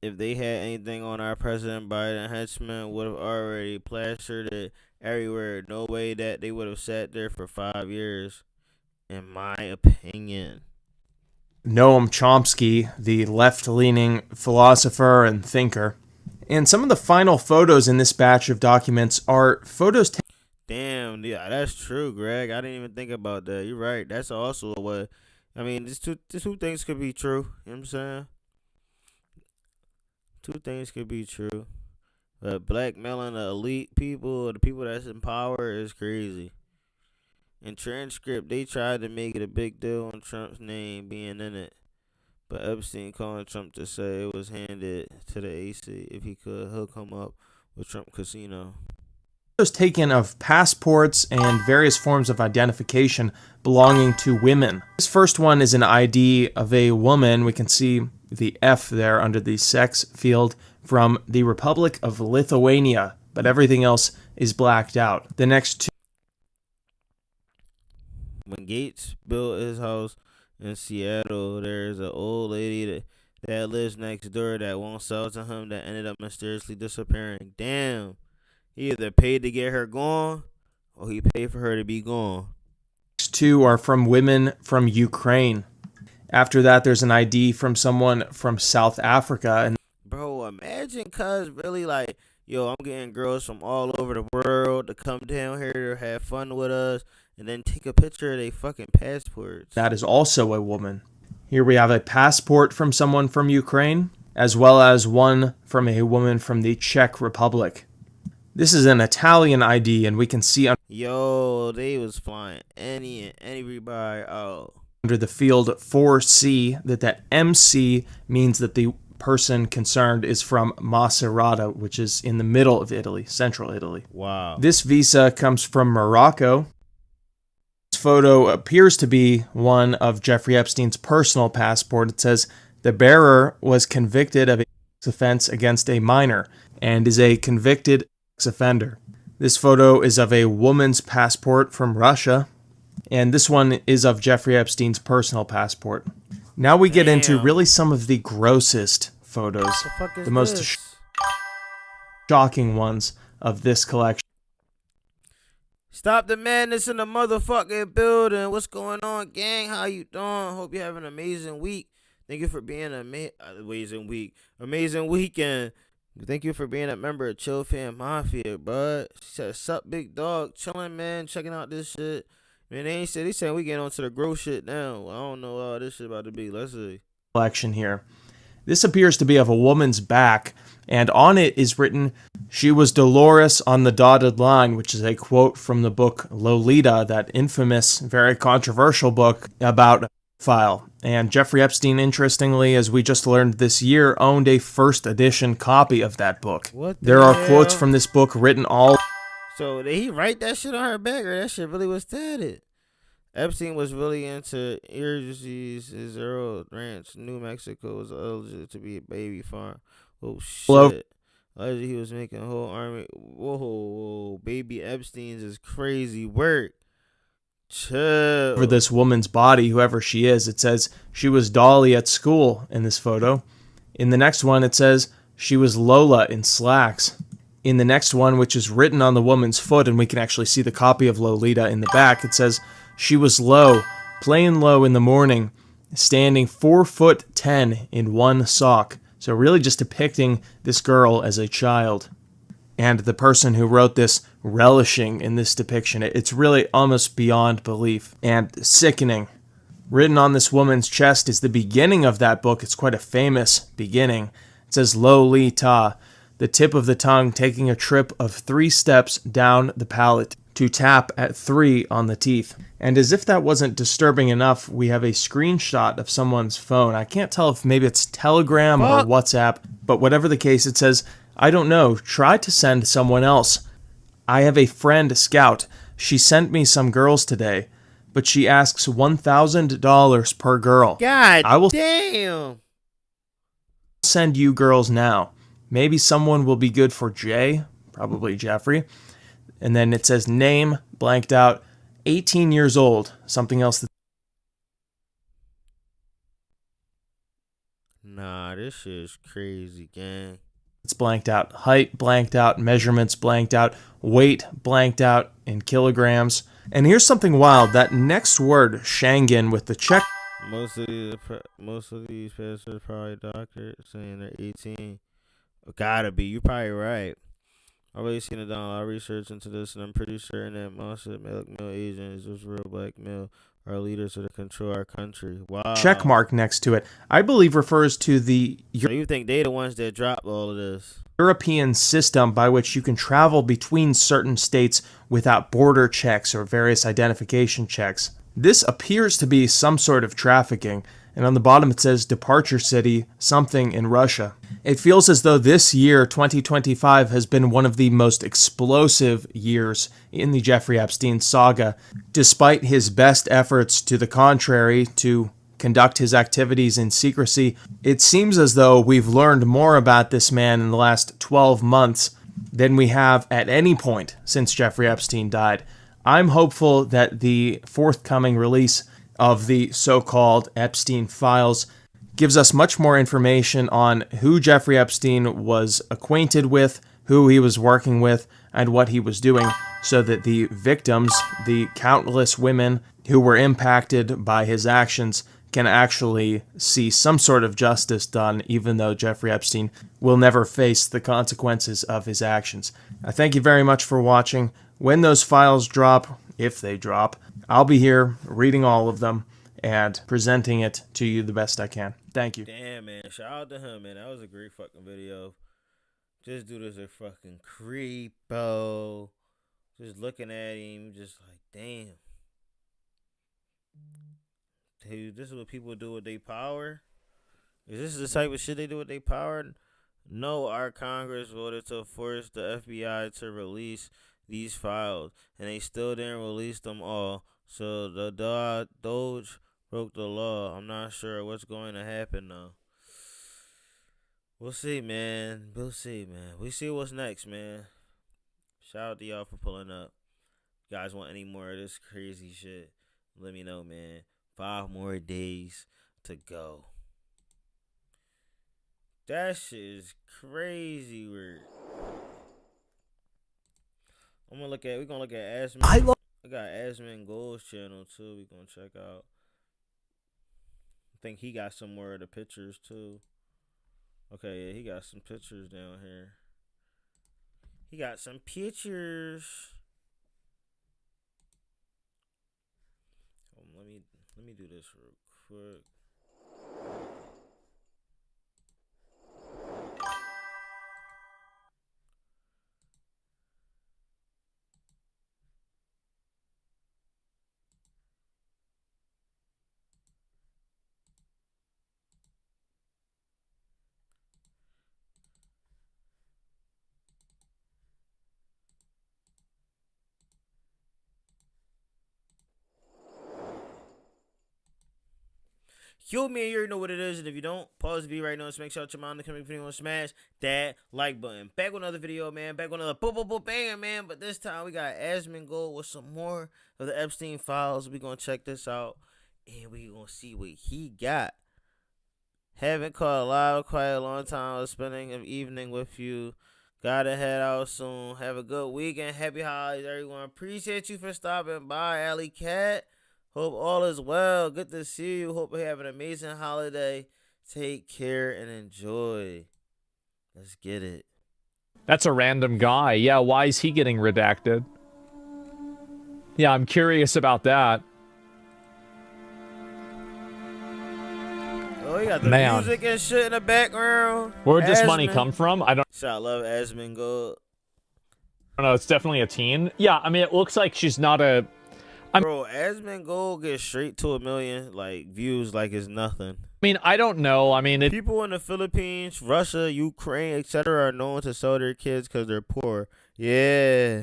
If they had anything on our President Biden henchmen, would have already plastered it everywhere. No way that they would have sat there for 5 years, in my opinion. Noam Chomsky, the left-leaning philosopher and thinker. And some of the final photos in this batch of documents are photos. Damn, yeah, that's true, Greg. I didn't even think about that. You're right. That's also what. I mean, these two things could be true. You know what I'm saying? Two things could be true. But blackmailing the elite people, the people that's in power, is crazy. In transcript, they tried to make it a big deal on Trump's name being in it. But Epstein calling Trump to say it was handed to the AC if he could hook him up with Trump Casino. Photos taken of passports and various forms of identification belonging to women. This first one is an ID of a woman. We can see the F there under the sex field, from the Republic of Lithuania, but everything else is blacked out. The next two. When Gates built his house in Seattle, there's an old lady that lives next door that won't sell to him that ended up mysteriously disappearing. Damn. He either paid to get her gone or he paid for her to be gone. Next two are from women from Ukraine. After that, there's an ID from someone from South Africa. And bro, imagine cuz really like, yo, I'm getting girls from all over the world to come down here to have fun with us and then take a picture of their fucking passports. That is also a woman. Here we have a passport from someone from Ukraine, as well as one from a woman from the Czech Republic. This is an Italian ID, and we can see yo, they was flying any and everybody out. Under the field 4C that MC means that the person concerned is from Macerata, which is in the middle of Italy, central Italy. Wow. This visa comes from Morocco. This photo appears to be one of Jeffrey Epstein's personal passport. It says the bearer was convicted of a sex offense against a minor and is a convicted sex offender. This photo is of a woman's passport from Russia, and this one is of Jeffrey Epstein's personal passport. Now we get into really some of the grossest photos, the most shocking ones of this collection. Stop the madness in the motherfucking building. What's going on, gang? How you doing? Hope you're having an amazing week. Thank you for being amazing weekend. Thank you for being a member of Chill Fan Mafia, bud. She said, sup, big dog? Chilling, man. Checking out this shit. Man, they saying we getting on to the gross shit now. I don't know how this shit about to be. Let's see. Collection here. This appears to be of a woman's back, and on it is written, "She was Dolores on the dotted line," which is a quote from the book Lolita, that infamous, very controversial book about pedophile. And Jeffrey Epstein, interestingly, as we just learned this year, owned a first edition copy of that book. There are quotes from this book written all. So did he write that shit on her back, or that shit really was tatted? Epstein was really into Irgi's Zero Ranch, New Mexico, was eligible to be a baby farm. Oh shit! Allegedly he was making a whole army. Whoa, baby Epstein's is crazy work. Chill. For this woman's body, whoever she is, it says she was Dolly at school in this photo. In the next one, it says she was Lola in slacks. In the next one, which is written on the woman's foot, and we can actually see the copy of Lolita in the back, it says she was low, playing low in the morning, standing 4'10" in one sock. So really just depicting this girl as a child. And the person who wrote this relishing in this depiction. It's really almost beyond belief and sickening. Written on this woman's chest is the beginning of that book. It's quite a famous beginning. It says Lolita, the tip of the tongue taking a trip of 3 steps down the palate to tap at 3 on the teeth. And as if that wasn't disturbing enough, we have a screenshot of someone's phone. I can't tell if maybe it's Telegram or WhatsApp, but whatever the case, it says, I don't know, try to send someone else. I have a friend, Scout. She sent me some girls today. but she asks $1,000 per girl. God I will damn. send you girls now. Maybe someone will be good for Jay, probably Jeffrey. And then it says name, blanked out, 18 years old, something else. Nah, this shit is crazy, gang. It's blanked out. Height blanked out. Measurements blanked out. Weight blanked out in kilograms. And here's something wild. That next word, Schengen, with the check. Most of these pastors probably doctored, saying they're 18. Gotta be. You're probably right. I've already seen it done a lot of research into this, and I'm pretty certain that most of the male Asians, those real black male, are leaders that control our country. Wow. Check mark next to it, I believe refers to the So you think they the ones that dropped all of this? European system by which you can travel between certain states without border checks or various identification checks. This appears to be some sort of trafficking, and on the bottom it says departure city, something in Russia. It feels as though this year, 2025, has been one of the most explosive years in the Jeffrey Epstein saga. Despite his best efforts to the contrary, to conduct his activities in secrecy, it seems as though we've learned more about this man in the last 12 months than we have at any point since Jeffrey Epstein died. I'm hopeful that the forthcoming release of the so-called Epstein files gives us much more information on who Jeffrey Epstein was acquainted with, who he was working with, and what he was doing, so that the victims, the countless women who were impacted by his actions, can actually see some sort of justice done, even though Jeffrey Epstein will never face the consequences of his actions. I thank you very much for watching. When those files drop, if they drop, I'll be here reading all of them and presenting it to you the best I can. Thank you. Damn, man. Shout out to him, man. That was a great fucking video. This dude is a fucking creepo. Just looking at him, just like, damn. Dude, this is what people do with their power? Is this the type of shit they do with their power? No, our Congress voted to force the FBI to release these files, and they still didn't release them all. So the Doge broke the law. I'm not sure what's going to happen though. We'll see, man. We'll see, man. We see what's next, man. Shout out to y'all for pulling up. You guys want any more of this crazy shit? Let me know, man. 5 more days to go. That shit is crazy weird. We're gonna look at Asman. I got Asman Gold's channel too. We gonna check out. I think he got some more of the pictures too. Okay, yeah, he got some pictures down here. He got some pictures. Let me do this real quick. Yo, man, you already know what it is, and if you don't, pause the video right now and make sure your mom to come video and smash that like button. Back with another video, man. Back with another boom, banger, man. But this time we got Asman Gold with some more of the Epstein files. We gonna check this out, and we gonna see what he got. Haven't called live quite a long time. I was spending an evening with you. Gotta head out soon. Have a good weekend. Happy holidays, everyone. Appreciate you for stopping by, Alley Cat. Hope all is well. Good to see you. Hope you have an amazing holiday. Take care and enjoy. Let's get it. That's a random guy. Yeah, why is he getting redacted? Yeah, I'm curious about that. Oh, you got the music and shit in the background. Where'd this money come from? I don't I love Asman Gold. know. It's definitely a teen. Yeah, I mean, it looks like she's not a... Bro, Asman Gold gets straight to 1 million views like it's nothing. I mean, I don't know. I mean, people in the Philippines, Russia, Ukraine, etc. are known to sell their kids because they're poor. Yeah.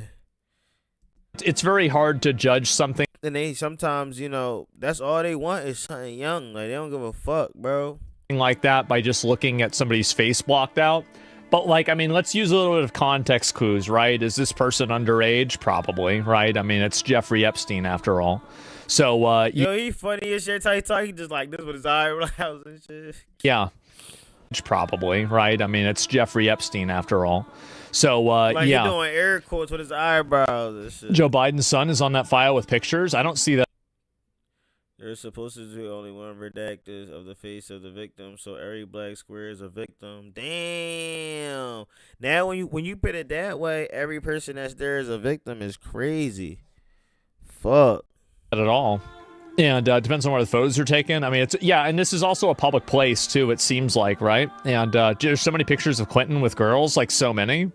It's very hard to judge something. And they sometimes, you know, that's all they want is something young. Like, they don't give a fuck, bro. Like that by just looking at somebody's face blocked out. But, like, I mean, let's use a little bit of context clues, right? Is this person underage? Probably, right? I mean, it's Jeffrey Epstein after all. So, Yo, he funny as shit. He talk, he just like this with his eyebrows and shit. Yeah. Probably, right? I mean, it's Jeffrey Epstein after all. So, like, yeah. He doing air quotes with his eyebrows and shit. Joe Biden's son is on that file with pictures. I don't see that. There's supposed to be only one redacted of the face of the victim, so every black square is a victim. Damn. Now when you put it that way, every person that's there is a victim is crazy. Fuck. Not at all. And depends on where the photos are taken. I mean, it's and this is also a public place too. It seems like, right? And there's so many pictures of Clinton with girls, like so many.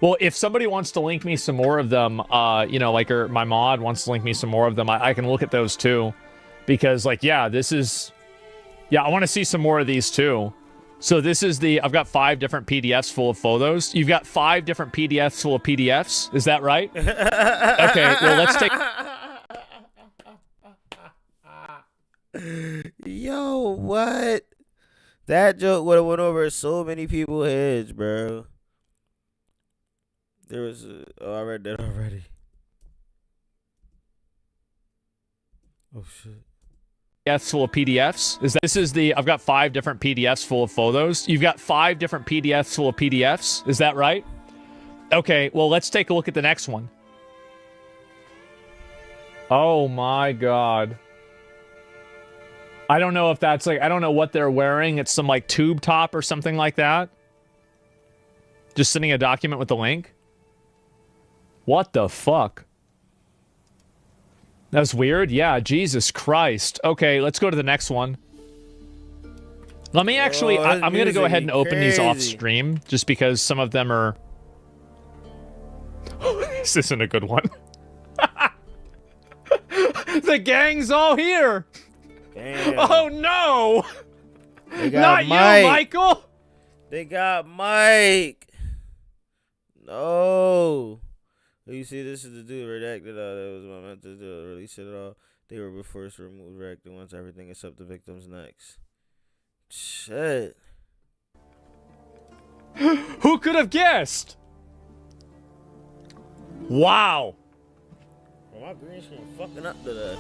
Well, if somebody wants to link me some more of them, you know, like my mod wants to link me some more of them, I can look at those too. Because, like, this is... Yeah, I want to see some more of these, too. So this is I've got 5 different PDFs full of photos. You've got 5 different PDFs full of PDFs? Is that right? Okay, well, let's take... Yo, what? That joke would have went over so many people's heads, bro. There was... I read that already. Oh, shit. Full of PDFs. I've got 5 different PDFs full of photos. You've got 5 different PDFs full of PDFs. Is that right? Okay, well, let's take a look at the next one. Oh my god. I don't know if that's like, I don't know what they're wearing. It's some like tube top or something like that. Just sending a document with the link. What the fuck? That was weird. Yeah, Jesus Christ. Okay, let's go to the next one. Let me actually... I'm going to go ahead and open these off stream, just because some of them are... This isn't a good one. The gang's all here! Damn. Oh, no! They got Not Mike. you, Michael! They got Mike! No! You see, this is the dude redacted. That was what I meant to do. Release it all. They were before to remove redacted once everything except the victim's next. Shit. Who could have guessed? Wow. Well, my green screen fucking up today.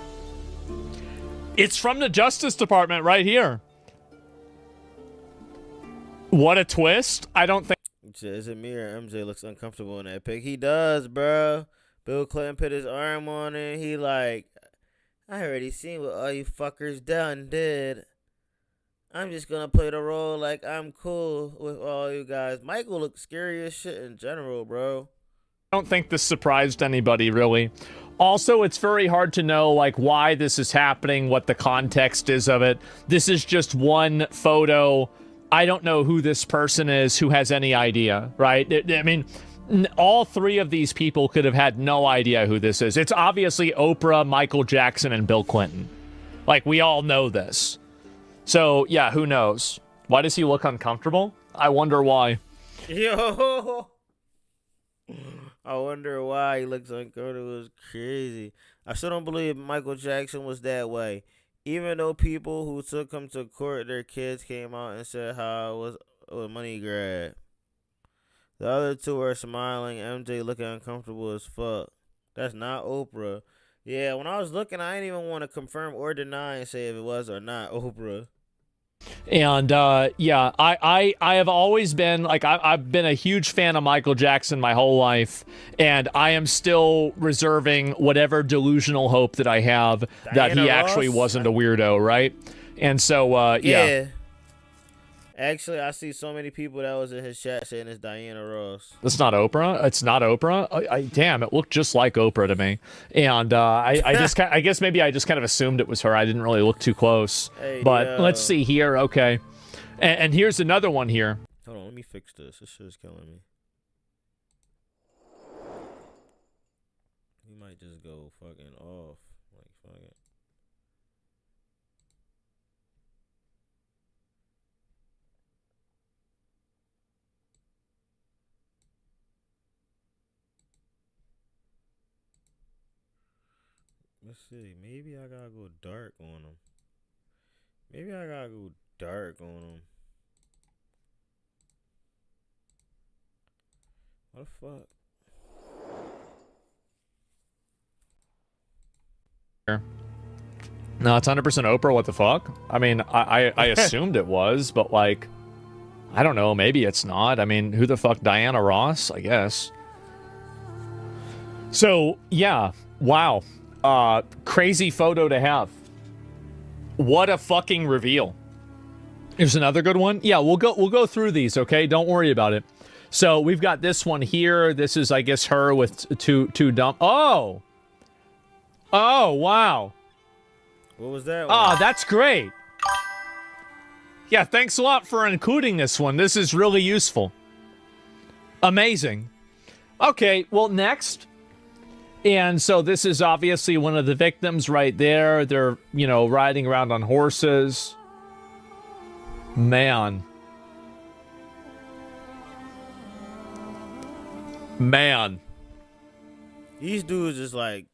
It's from the Justice Department right here. What a twist. I don't think... Is it me or MJ looks uncomfortable in that pic? He does, bro. Bill Clinton put his arm on it. He like, I already seen what all you fuckers did. I'm just gonna play the role like I'm cool with all you guys. Michael looks scary as shit in general, bro. I don't think this surprised anybody, really. Also, it's very hard to know, like, why this is happening, what the context is of it. This is just one photo. I don't know who this person is, who has any idea, right? I mean, all 3 of these people could have had no idea who this is. It's obviously Oprah, Michael Jackson, and Bill Clinton. Like, we all know this. So, yeah, who knows? Why does he look uncomfortable? I wonder why. Yo! I wonder why he looks uncomfortable. It's crazy. I still don't believe Michael Jackson was that way. Even though people who took him to court, their kids came out and said how it was a money grab. The other 2 are smiling. MJ looking uncomfortable as fuck. That's not Oprah. Yeah, when I was looking, I didn't even want to confirm or deny and say if it was or not Oprah. And yeah, I have always been like I've been a huge fan of Michael Jackson my whole life, and I am still reserving whatever delusional hope that I have that he actually wasn't a weirdo, right? And so yeah. Actually, I see so many people that was in his chat saying it's Diana Ross. That's not Oprah. It's not Oprah. Damn, it looked just like Oprah to me. And I guess maybe I just kind of assumed it was her. I didn't really look too close. Hey, but let's see here. Okay, and here's another one here. Hold on, let me fix this. This shit is killing me. We might just go fucking off. Like, fuck it. Let's see. Maybe I gotta go dark on them. Maybe I gotta go dark on them. What the fuck? No, it's 100% Oprah. What the fuck? I mean, I assumed it was, but like, I don't know. Maybe it's not. I mean, who the fuck? Diana Ross? I guess. So yeah, wow, crazy photo to have. What a fucking reveal. Here's another good one. Yeah, we'll go through these. Okay, don't worry about it. So we've got this one here. This is, I guess, her with two dumb. Oh, wow. What was that? Ah, that's great. Yeah, thanks a lot for including this one. This is really useful. Amazing. Okay, well, next. And so this is obviously one of the victims right there. They're, you know, riding around on horses. Man. These dudes is like,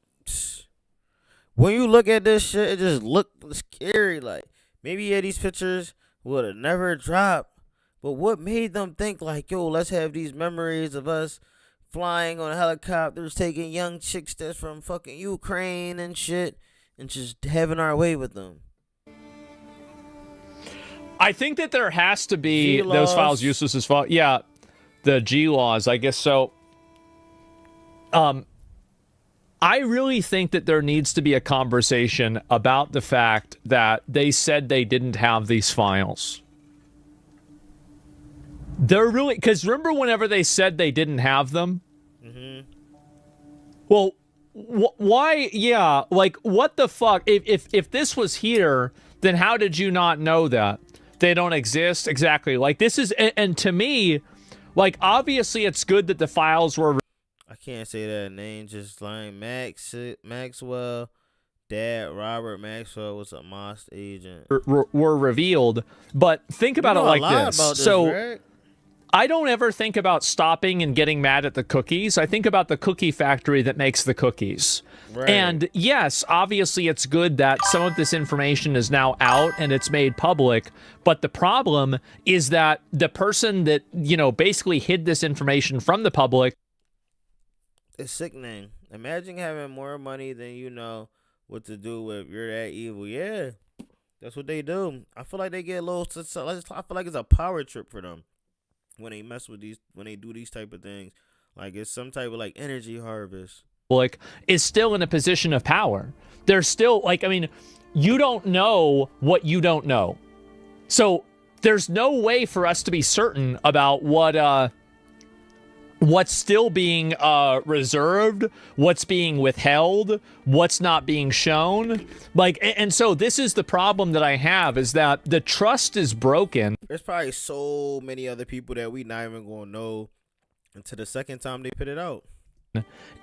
when you look at this shit, it just look scary. Like, maybe yeah, these pictures would have never dropped. But what made them think like, yo, let's have these memories of us flying on helicopters, taking young chicks that's from fucking Ukraine and shit, and just having our way with them? I think that there has to be G-laws. those files useless as fuck. Yeah, the G laws, I guess so. I really think that there needs to be a conversation about the fact that they said they didn't have these files. They're really, because remember whenever they said they didn't have them? Mm-hmm. Well, why? Yeah, like what the fuck? If this was here, then how did you not know that they don't exist? Exactly. Like this is, and to me, like obviously it's good that the files were. I can't say that name. Just like Maxwell. Dad Robert Maxwell was a Moss agent. Were revealed, but think about it like this. So. Right? I don't ever think about stopping and getting mad at the cookies. I think about the cookie factory that makes the cookies. Right. And yes, obviously it's good that some of this information is now out and it's made public. But the problem is that the person that, you know, basically hid this information from the public. It's sickening. Imagine having more money than you know what to do with. You're that evil. Yeah, that's what they do. I feel like they get a little. I feel like it's a power trip for them. When they mess with these, when they do these type of things, like it's some type of like energy harvest. Like is still in a position of power. They're still like, I mean, you don't know what you don't know. So there's no way for us to be certain about what's still being reserved, what's being withheld, what's not being shown. Like, and so this is the problem that I have, is that the trust is broken. There's probably so many other people that we not even gonna know until the second time they put it out.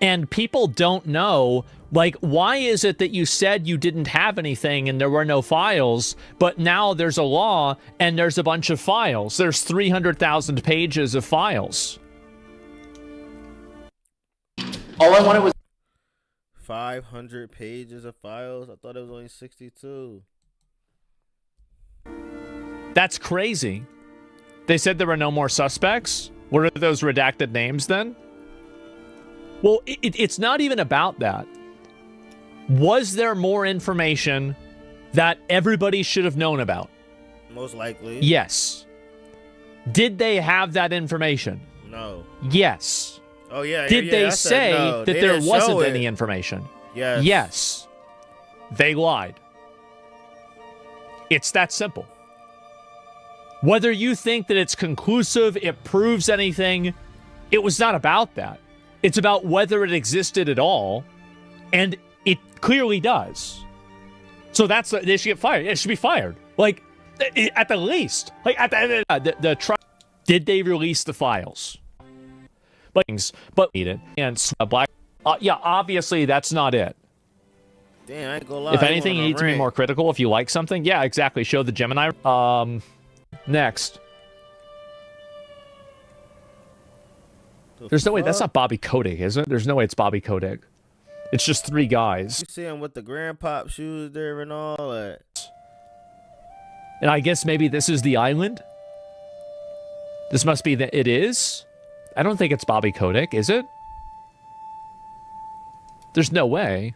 And people don't know, like, why is it that you said you didn't have anything and there were no files, but now there's a law and there's a bunch of files. There's 300,000 pages of files. All I wanted was 500 pages of files. I thought it was only 62. That's crazy. They said there were no more suspects. What are those redacted names then? Well, it's not even about that. Was there more information that everybody should have known about? Most likely. Yes. Did they have that information? No. Yes. Oh, yeah. Did yeah, they I say no. that there wasn't any information? Yes. Yes. They lied. It's that simple. Whether you think that it's conclusive, it proves anything, it was not about that. It's about whether it existed at all, and it clearly does. So that's, they should get fired. It should be fired. Like, at the least. Like, at the did they release the files? But need it. And black. Yeah, obviously that's not it. Damn, I ain't gonna lie. If anything, you need to be more critical. If you like something, yeah, exactly. Show the Gemini. Next. There's no way. That's not Bobby Kotick, is it? There's no way it's Bobby Kotick. It's just 3 guys. You see him with the grandpop shoes there and all that. And I guess maybe this is the island? This must be it is? I don't think it's Bobby Kotick, is it? There's no way.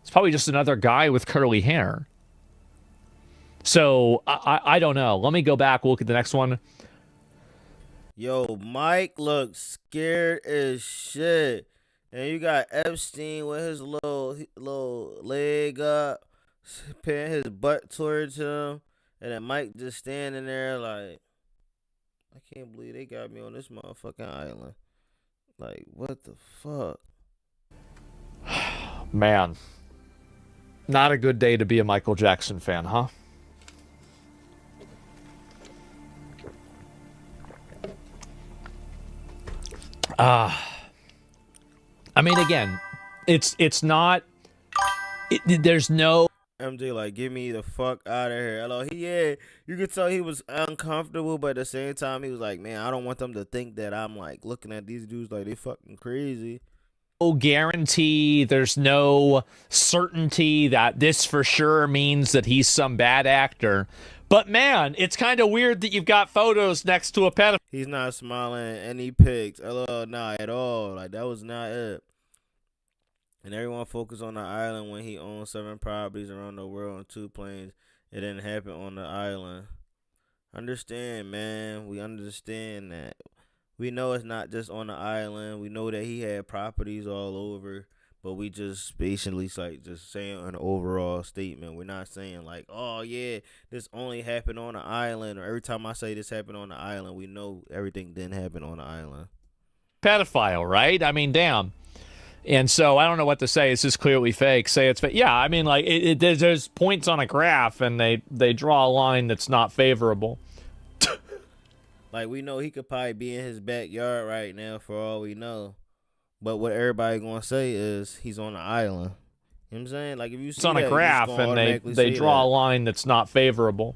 It's probably just another guy with curly hair. So, I don't know. Let me go back, look at the next one. Yo, Mike looks scared as shit. And you got Epstein with his little leg up, pinning his butt towards him. And then Mike just standing there like, I can't believe they got me on this motherfucking island. Like, what the fuck? Man. Not a good day to be a Michael Jackson fan, huh? I mean, again, it's not. There's no. MJ like, get me the fuck out of here. Hello, you could tell he was uncomfortable, but at the same time, he was like, man, I don't want them to think that I'm like looking at these dudes like they fucking crazy. No guarantee, there's no certainty that this for sure means that he's some bad actor. But man, it's kind of weird that you've got photos next to a pedophile. He's not smiling at any pics. Hello, not at all. Like, that was not it. And everyone focused on the island when he owned 7 properties around the world and 2 planes. It didn't happen on the island. Understand, man. We understand that. We know it's not just on the island. We know that he had properties all over. But we just basically like just saying an overall statement. We're not saying like, oh yeah, this only happened on the island. Or every time I say this happened on the island, we know everything didn't happen on the island. Pedophile, right? I mean, damn. And so I don't know what to say. It's just clearly fake. Say it's fake. Yeah, I mean, like there's points on a graph, and they draw a line that's not favorable. Like, we know he could probably be in his backyard right now for all we know. But what everybody gonna say is he's on the island. You know what I'm saying? Like, if you see it's on that, a graph, and they draw a line that's not favorable.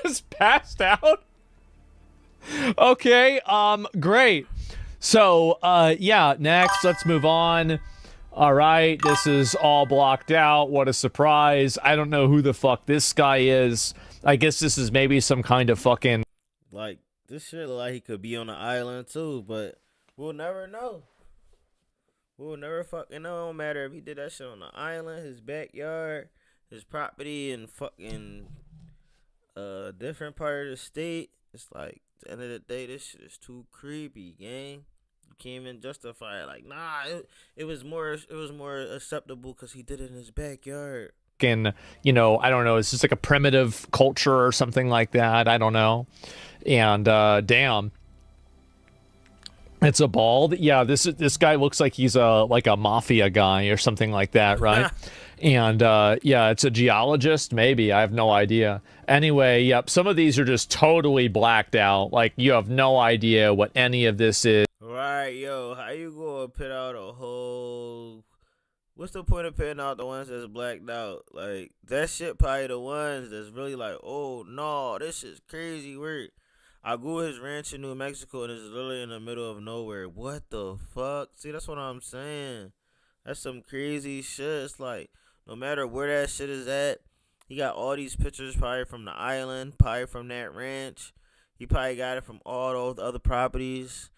Just passed out. Okay, great. So, yeah, next, let's move on. All right, this is all blocked out. What a surprise. I don't know who the fuck this guy is. I guess this is maybe some kind of fucking... Like, this shit look like he could be on the island, too, but we'll never know. We'll never fucking know. It don't matter if he did that shit on the island, his backyard, his property, and fucking different part of the state. It's like, at the end of the day, this shit is too creepy, gang. You can't even justify it. Like, nah, it was more acceptable because he did it in his backyard. You know, I don't know, it's just like a primitive culture or something like that. I don't know. And damn, it's a bald. Yeah, this guy looks like he's like a mafia guy or something like that, right? And yeah, it's a geologist, maybe. I have no idea. Anyway, yep, some of these are just totally blacked out. Like, you have no idea what any of this is. Right, yo, how you gonna put out a whole... What's the point of putting out the ones that's blacked out? Like, that shit probably the ones that's really like, oh, no, this is crazy work. I Googled his ranch in New Mexico, and it's literally in the middle of nowhere. What the fuck? See, that's what I'm saying. That's some crazy shit. It's like, no matter where that shit is at, he got all these pictures probably from the island, probably from that ranch. He probably got it from all those other properties.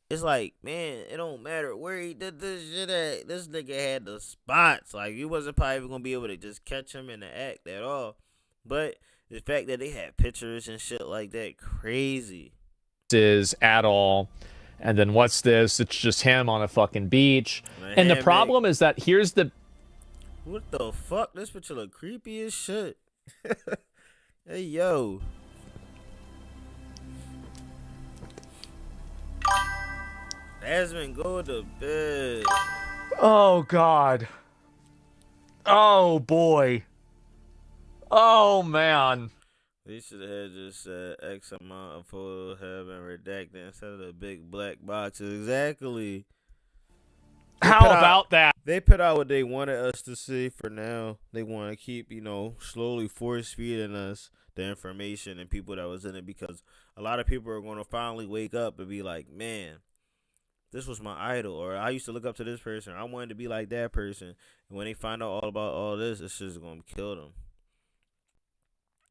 It's like, man, it don't matter where he did this shit at. This nigga had the spots. Like, you wasn't probably even gonna be able to just catch him in the act at all. But the fact that they had pictures and shit like that, crazy. Is at all. And then what's this? It's just him on a fucking beach. Man, and the problem is that here's the... What the fuck? This picture look creepy as shit. Hey, yo. Asmund, go to bed. Oh, God. Oh, boy. Oh, man. They should have just said X amount of photos have been redacted instead of the big black boxes. Exactly. How about that? They put out what they wanted us to see for now. They want to keep, slowly force feeding us the information and people that was in it, because a lot of people are going to finally wake up and be like, man, this was my idol, or I used to look up to this person, or I wanted to be like that person. And when they find out all about all this, it's just going to kill them.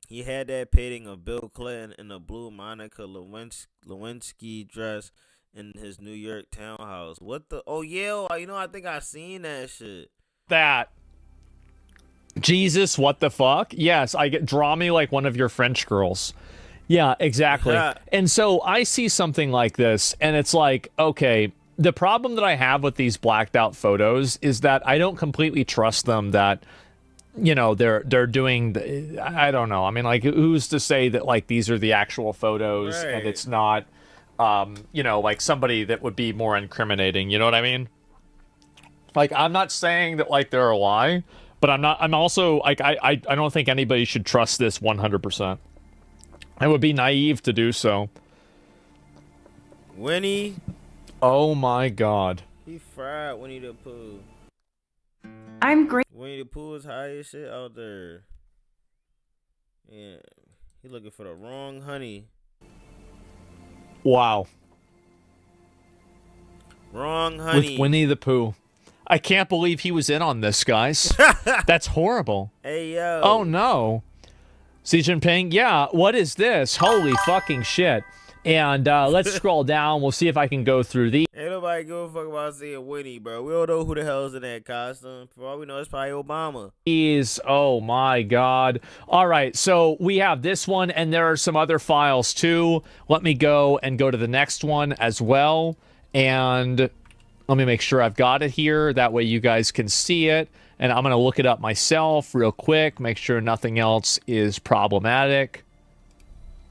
He had that painting of Bill Clinton in a blue Monica Lewinsky dress in his New York townhouse. What the? Oh, yeah. I think I seen that shit. That. Jesus, what the fuck? Yes, draw me like one of your French girls. Yeah, exactly. And so I see something like this, and it's like, okay, the problem that I have with these blacked out photos is that I don't completely trust them that, they're doing, I don't know. I mean, like, who's to say that, like, these are the actual photos and it's not, like somebody that would be more incriminating, you know what I mean? Like, I'm not saying that, like, they're a lie, but I'm also, like, I don't think anybody should trust this 100%. It would be naive to do so. Winnie? Oh my god. He fried Winnie the Pooh. I'm great. Winnie the Pooh is high as shit out there. Yeah. He looking for the wrong honey. Wow. Wrong honey. With Winnie the Pooh. I can't believe he was in on this, guys. That's horrible. Hey, yo. Oh, no. Xi Jinping, yeah, what is this? Holy fucking shit. And let's scroll down. We'll see if I can go through these. Ain't nobody give a fuck about seeing Winnie, bro. We don't know who the hell's in that costume. For all we know, it's probably Obama. Oh my god. All right, so we have this one, and there are some other files too. Let me go to the next one as well. And let me make sure I've got it here. That way you guys can see it. And I'm going to look it up myself real quick. Make sure nothing else is problematic.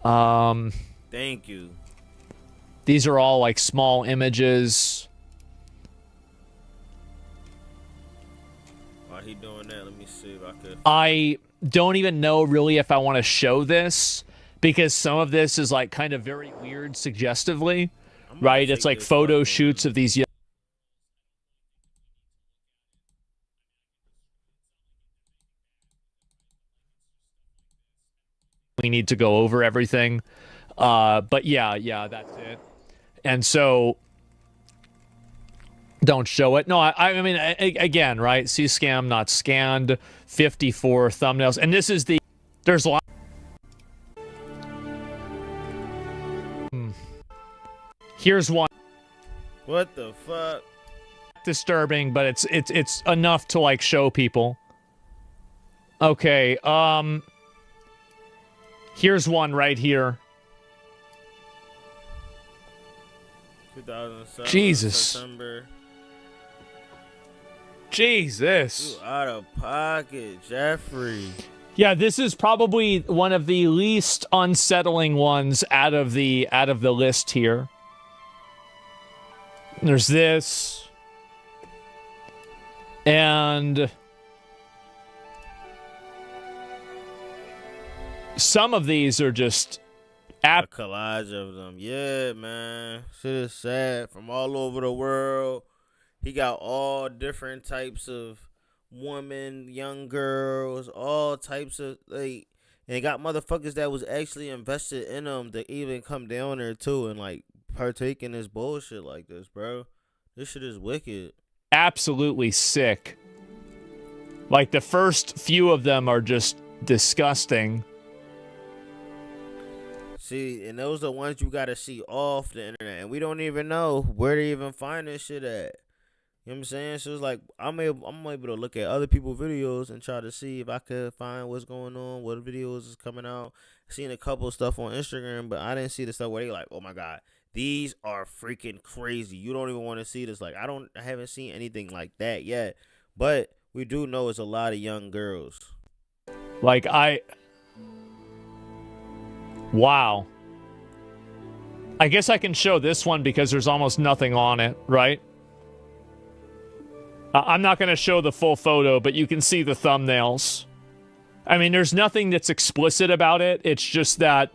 Thank you. These are all like small images. While he doing that, let me see if I could. I don't even know really if I want to show this, because some of this is like kind of very weird suggestively, right? It's like photo shoots of these young. We need to go over everything. But yeah, that's it. And so don't show it. No, I mean, again, right? See scam, not scanned. 54 thumbnails. And this is there's a lot. Here's one. What the fuck? Disturbing, but it's enough to like show people. Okay, here's one right here. 2007, Jesus. September. Jesus. You out of pocket, Jeffrey. Yeah, this is probably one of the least unsettling ones out of the list here. There's this. And some of these are just a collage of them. Yeah, man. Shit is sad. From all over the world. He got all different types of women, young girls, all types of, like, and he got motherfuckers that was actually invested in them to even come down there too and like partake in this bullshit like this, bro. This shit is wicked. Absolutely sick. Like, the first few of them are just disgusting. See, and those are the ones you gotta see off the internet, and we don't even know where to even find this shit at. You know what I'm saying? So it's like I'm able to look at other people's videos and try to see if I could find what's going on, what videos is coming out. I seen a couple of stuff on Instagram, but I didn't see the stuff where they like, oh my god, these are freaking crazy. You don't even want to see this. Like, I haven't seen anything like that yet, but we do know it's a lot of young girls. Like, wow. I guess I can show this one because there's almost nothing on it, right? I'm not going to show the full photo, but you can see the thumbnails. I mean, there's nothing that's explicit about it. It's just that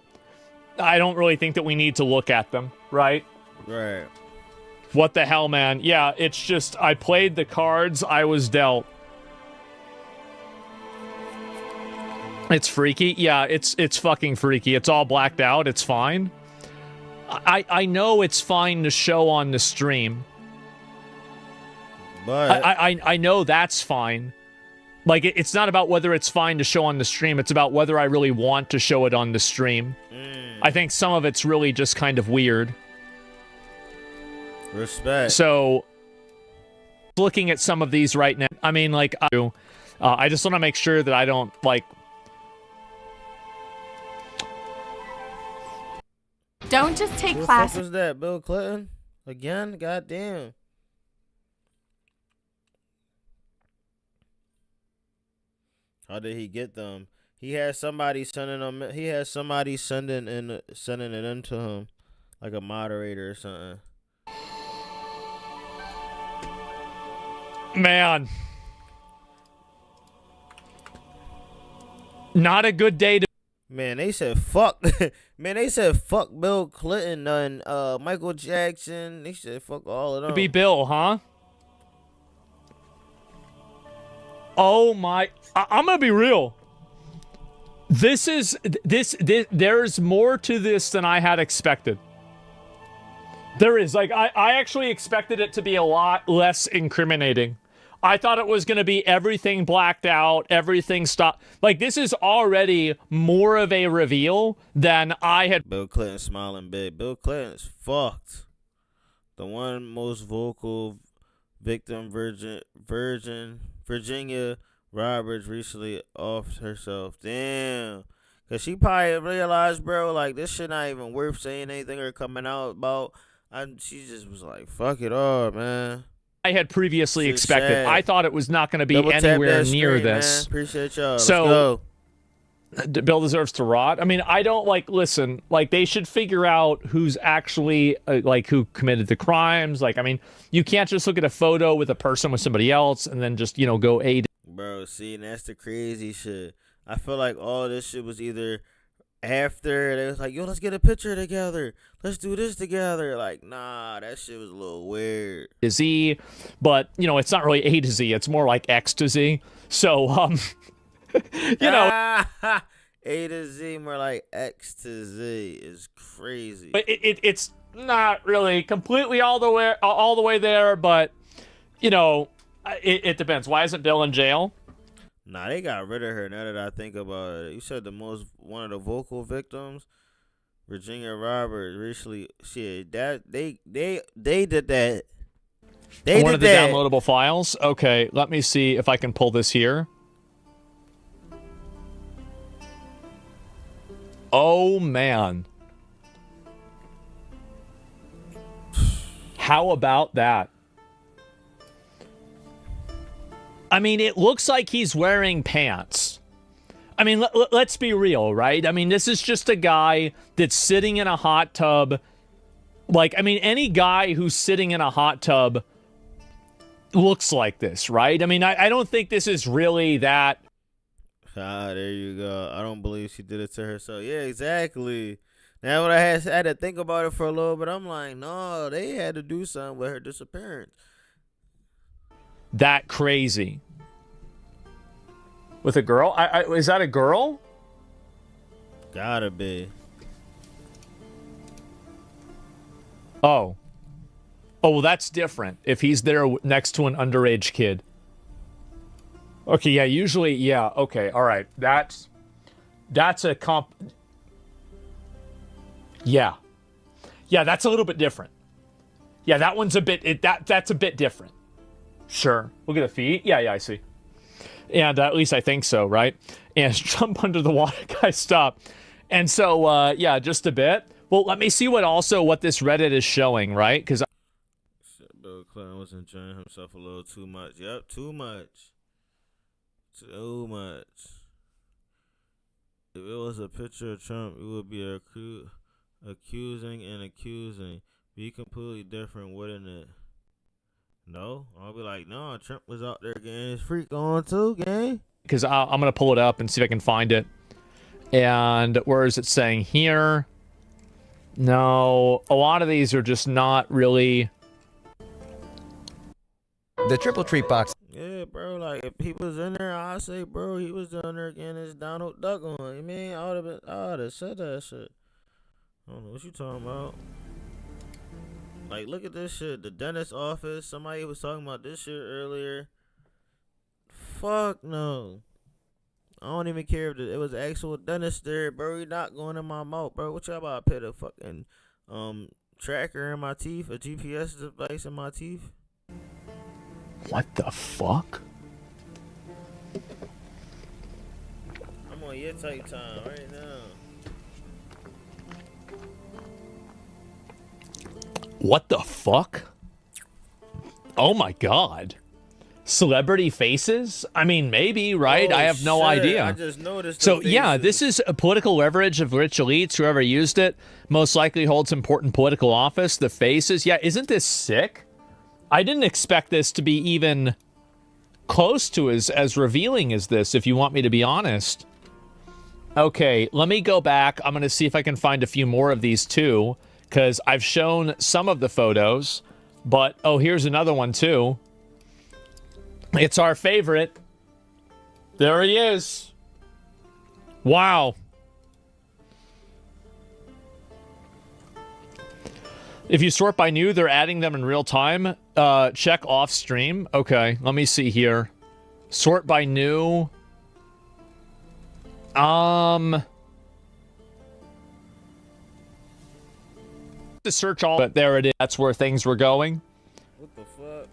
I don't really think that we need to look at them, right? Right. What the hell, man? Yeah, it's just I played the cards I was dealt. It's freaky. Yeah, it's fucking freaky. It's all blacked out. It's fine. I know it's fine to show on the stream. But I know that's fine. Like, it's not about whether it's fine to show on the stream. It's about whether I really want to show it on the stream. I think some of it's really just kind of weird. Respect. So, looking at some of these right now, I mean, like, I just want to make sure that I don't, like... Don't just take Who the class. fuck was that? Bill Clinton? Again? Goddamn. How did he get them? He had somebody sending them. He had somebody sending it into him, like a moderator or something. Man. Not a good day to... Man, they said fuck. Man, they said fuck Bill Clinton and Michael Jackson. They said fuck all of them. be Bill, huh? Oh my... I'm gonna be real. This there's more to this than I had expected. There is. Like, I actually expected it to be a lot less incriminating. I thought it was going to be everything blacked out, everything stopped. Like, this is already more of a reveal than I had. Bill Clinton smiling big. Bill Clinton's fucked. The one most vocal victim, Virginia Roberts, recently offed herself. Damn. Because she probably realized, bro, like, this shit not even worth saying anything or coming out about. She just was like, fuck it all, man. I had previously expected. Sad. I thought it was not going to be Double tap anywhere that near screen, this. Man. Appreciate y'all. So, let's go. Bill deserves to rot. I mean, I don't, like, listen, like, they should figure out who's actually, like, who committed the crimes. Like, I mean, you can't just look at a photo with a person with somebody else and then just, you know, go aid. Bro, see, and that's the crazy shit. I feel like all this shit was either after they was like, yo, let's get a picture together. Let's do this together. Like, nah, that shit was a little weird. To Z, but, you know, it's not really A to Z. It's more like X to Z. So, you know. A to Z, more like X to Z is crazy. But it's not really completely all the way there, but, you know, it depends. Why isn't Bill in jail? Nah, they got rid of her now that I think about it. You said one of the vocal victims, Virginia Roberts, recently, shit, that they did that. They One did of the that. downloadable files? Okay, let me see if I can pull this here. Oh, man. How about that? I mean, it looks like he's wearing pants. I mean, let's be real, right? I mean, this is just a guy that's sitting in a hot tub. Like, I mean, any guy who's sitting in a hot tub looks like this, right? I mean, I don't think this is really that. Ah, there you go. I don't believe she did it to herself. Yeah, exactly. Now, when I had to think about it for a little bit, I'm like, no, they had to do something with her disappearance. That crazy. With a girl? Is that a girl? Gotta be. Oh. Oh, well, that's different. If he's there next to an underage kid. Okay, yeah, usually, yeah, okay, all right. That's a comp... Yeah. Yeah, that's a little bit different. Yeah, that one's a bit... That's a bit different. Sure. Look at the feet. Yeah, I see. And at least I think so, right? And jump under the water, guys, stop. And so, yeah, just a bit. Well, let me see what this Reddit is showing, right? Because Bill Clinton was enjoying himself a little too much. Yep, too much. Too much. If it was a picture of Trump, it would be accusing and accusing. Be completely different, wouldn't it? No, I'll be like, no, Trump was out there getting his freak on too, gang. Because I'm going to pull it up and see if I can find it. And where is it saying here? No, a lot of these are just not really... The triple treat box. Yeah, bro. Like if he was in there, I say, bro, he was down there getting his Donald Duck on. You mean I would have said that shit. I don't know what you talking about. Like, look at this shit. The dentist office. Somebody was talking about this shit earlier. Fuck no. I don't even care if it was actual dentist there, bro. You're not going in my mouth, bro. What y'all about to put a fucking tracker in my teeth, a GPS device in my teeth? What the fuck? I'm on your type time right now. What the fuck? Oh my god. Celebrity faces? I mean, maybe, right? Oh, I have no shit. idea. I just noticed. So, the yeah, faces. this is a political leverage of rich elites. Whoever used it most likely holds important political office. The faces. Yeah, isn't this sick? I didn't expect this to be even close to as revealing as this, if you want me to be honest. Okay, let me go back. I'm going to see if I can find a few more of these too, because I've shown some of the photos, but, oh, here's another one too. It's our favorite. There he is. Wow. If you sort by new, they're adding them in real time. Check off stream. Okay, let me see here. Sort by new. To search all, but there it is. That's where things were going. What the fuck?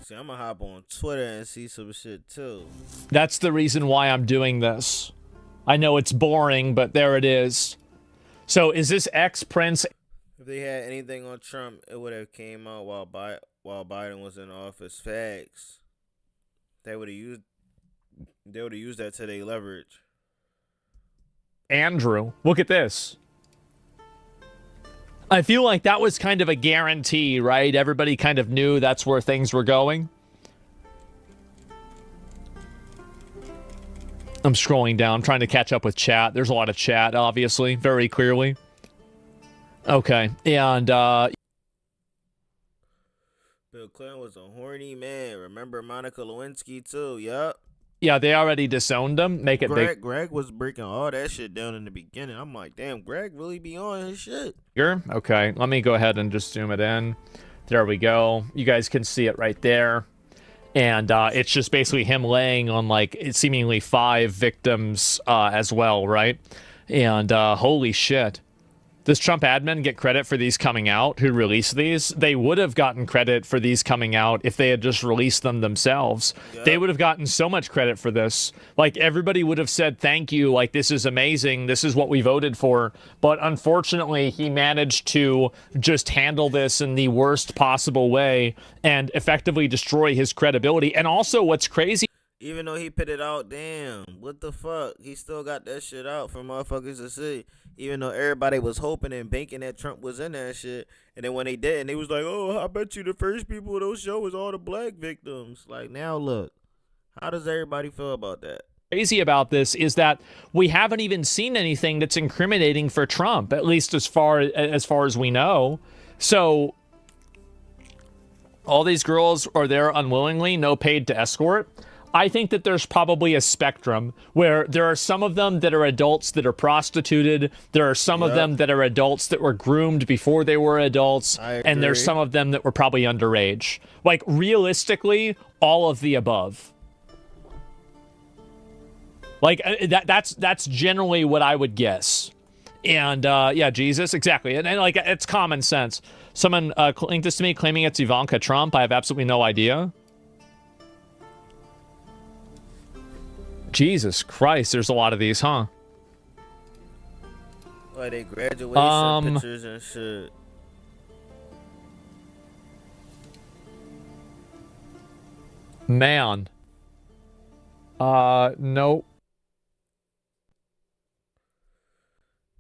See, I'm gonna hop on Twitter and see some shit too. That's the reason why I'm doing this. I know it's boring, but there it is. So is this ex-Prince? If they had anything on Trump, it would have came out while Biden was in office. Facts. They would have used that to their leverage. Andrew, look at this. I feel like that was kind of a guarantee, right? Everybody kind of knew that's where things were going. I'm scrolling down, trying to catch up with chat. There's a lot of chat, obviously, very clearly. Okay, and Bill Clinton was a horny man. Remember Monica Lewinsky too? Yup. yeah, they already disowned him. Make it big. Greg was breaking all that shit down in the beginning. I'm like, damn, Greg really be on his shit. Here, okay. Let me go ahead and just zoom it in. There we go. You guys can see it right there. And it's just basically him laying on, like, seemingly 5 victims as well, right? And holy shit. Does Trump admin get credit for these coming out? Who released these? They would have gotten credit for these coming out if they had just released them themselves. Yep. They would have gotten so much credit for this. Like, everybody would have said, thank you. Like, this is amazing. This is what we voted for. But unfortunately, he managed to just handle this in the worst possible way and effectively destroy his credibility. And also, what's crazy, even though he put it out, damn, what the fuck? He still got that shit out for motherfuckers to see. Even though everybody was hoping and banking that Trump was in that shit. And then when they didn't, they was like, oh, I bet you the first people those show was all the black victims. Like, now look, how does everybody feel about that? Crazy about this is that we haven't even seen anything that's incriminating for Trump, at least as far as we know. So all these girls are there unwillingly, no paid to escort. I think that there's probably a spectrum where there are some of them that are adults that are prostituted. There are some of them that are adults that were groomed before they were adults. And there's some of them that were probably underage. Like, realistically, all of the above. Like, that's generally what I would guess. And, yeah, Jesus, exactly. And like, it's common sense. Someone linked this to me claiming it's Ivanka Trump. I have absolutely no idea. Jesus Christ, there's a lot of these, huh? Like, they graduation pictures and shit. Man. Nope.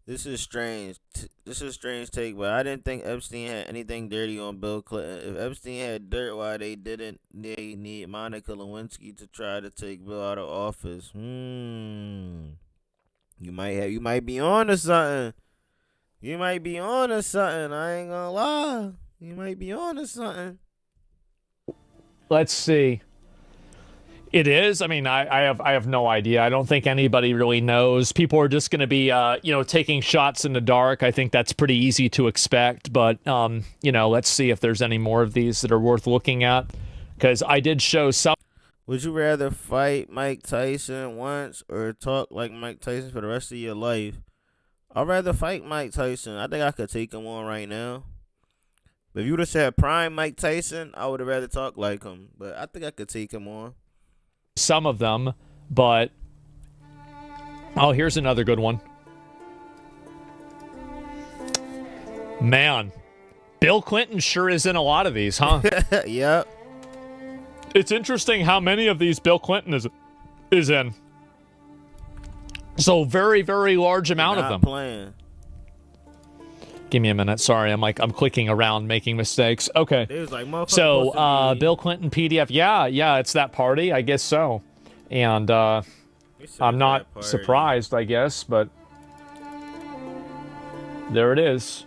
This is strange. This is a strange take, but I didn't think Epstein had anything dirty on Bill Clinton. If Epstein had dirt, why they didn't they need Monica Lewinsky to try to take Bill out of office? You might be on to something. You might be on to something. I ain't gonna lie. You might be on to something. Let's see. It is. I mean, I have no idea. I don't think anybody really knows. People are just going to be, you know, taking shots in the dark. I think that's pretty easy to expect. But, you know, let's see if there's any more of these that are worth looking at. Because I did show some. Would you rather fight Mike Tyson once or talk like Mike Tyson for the rest of your life? I'd rather fight Mike Tyson. I think I could take him on right now. But if you would have said prime Mike Tyson, I would have rather talk like him. But I think I could take him on. Some of them, but oh, here's another good one. Man, Bill Clinton sure is in a lot of these, huh? Yep. It's interesting how many of these Bill Clinton is in. So very, very large amount of them. Playing. Give me a minute. Sorry, I'm clicking around, making mistakes. Okay. Like, so, Bill Clinton PDF. Yeah, it's that party. I guess so. And I'm not surprised, I guess, but there it is.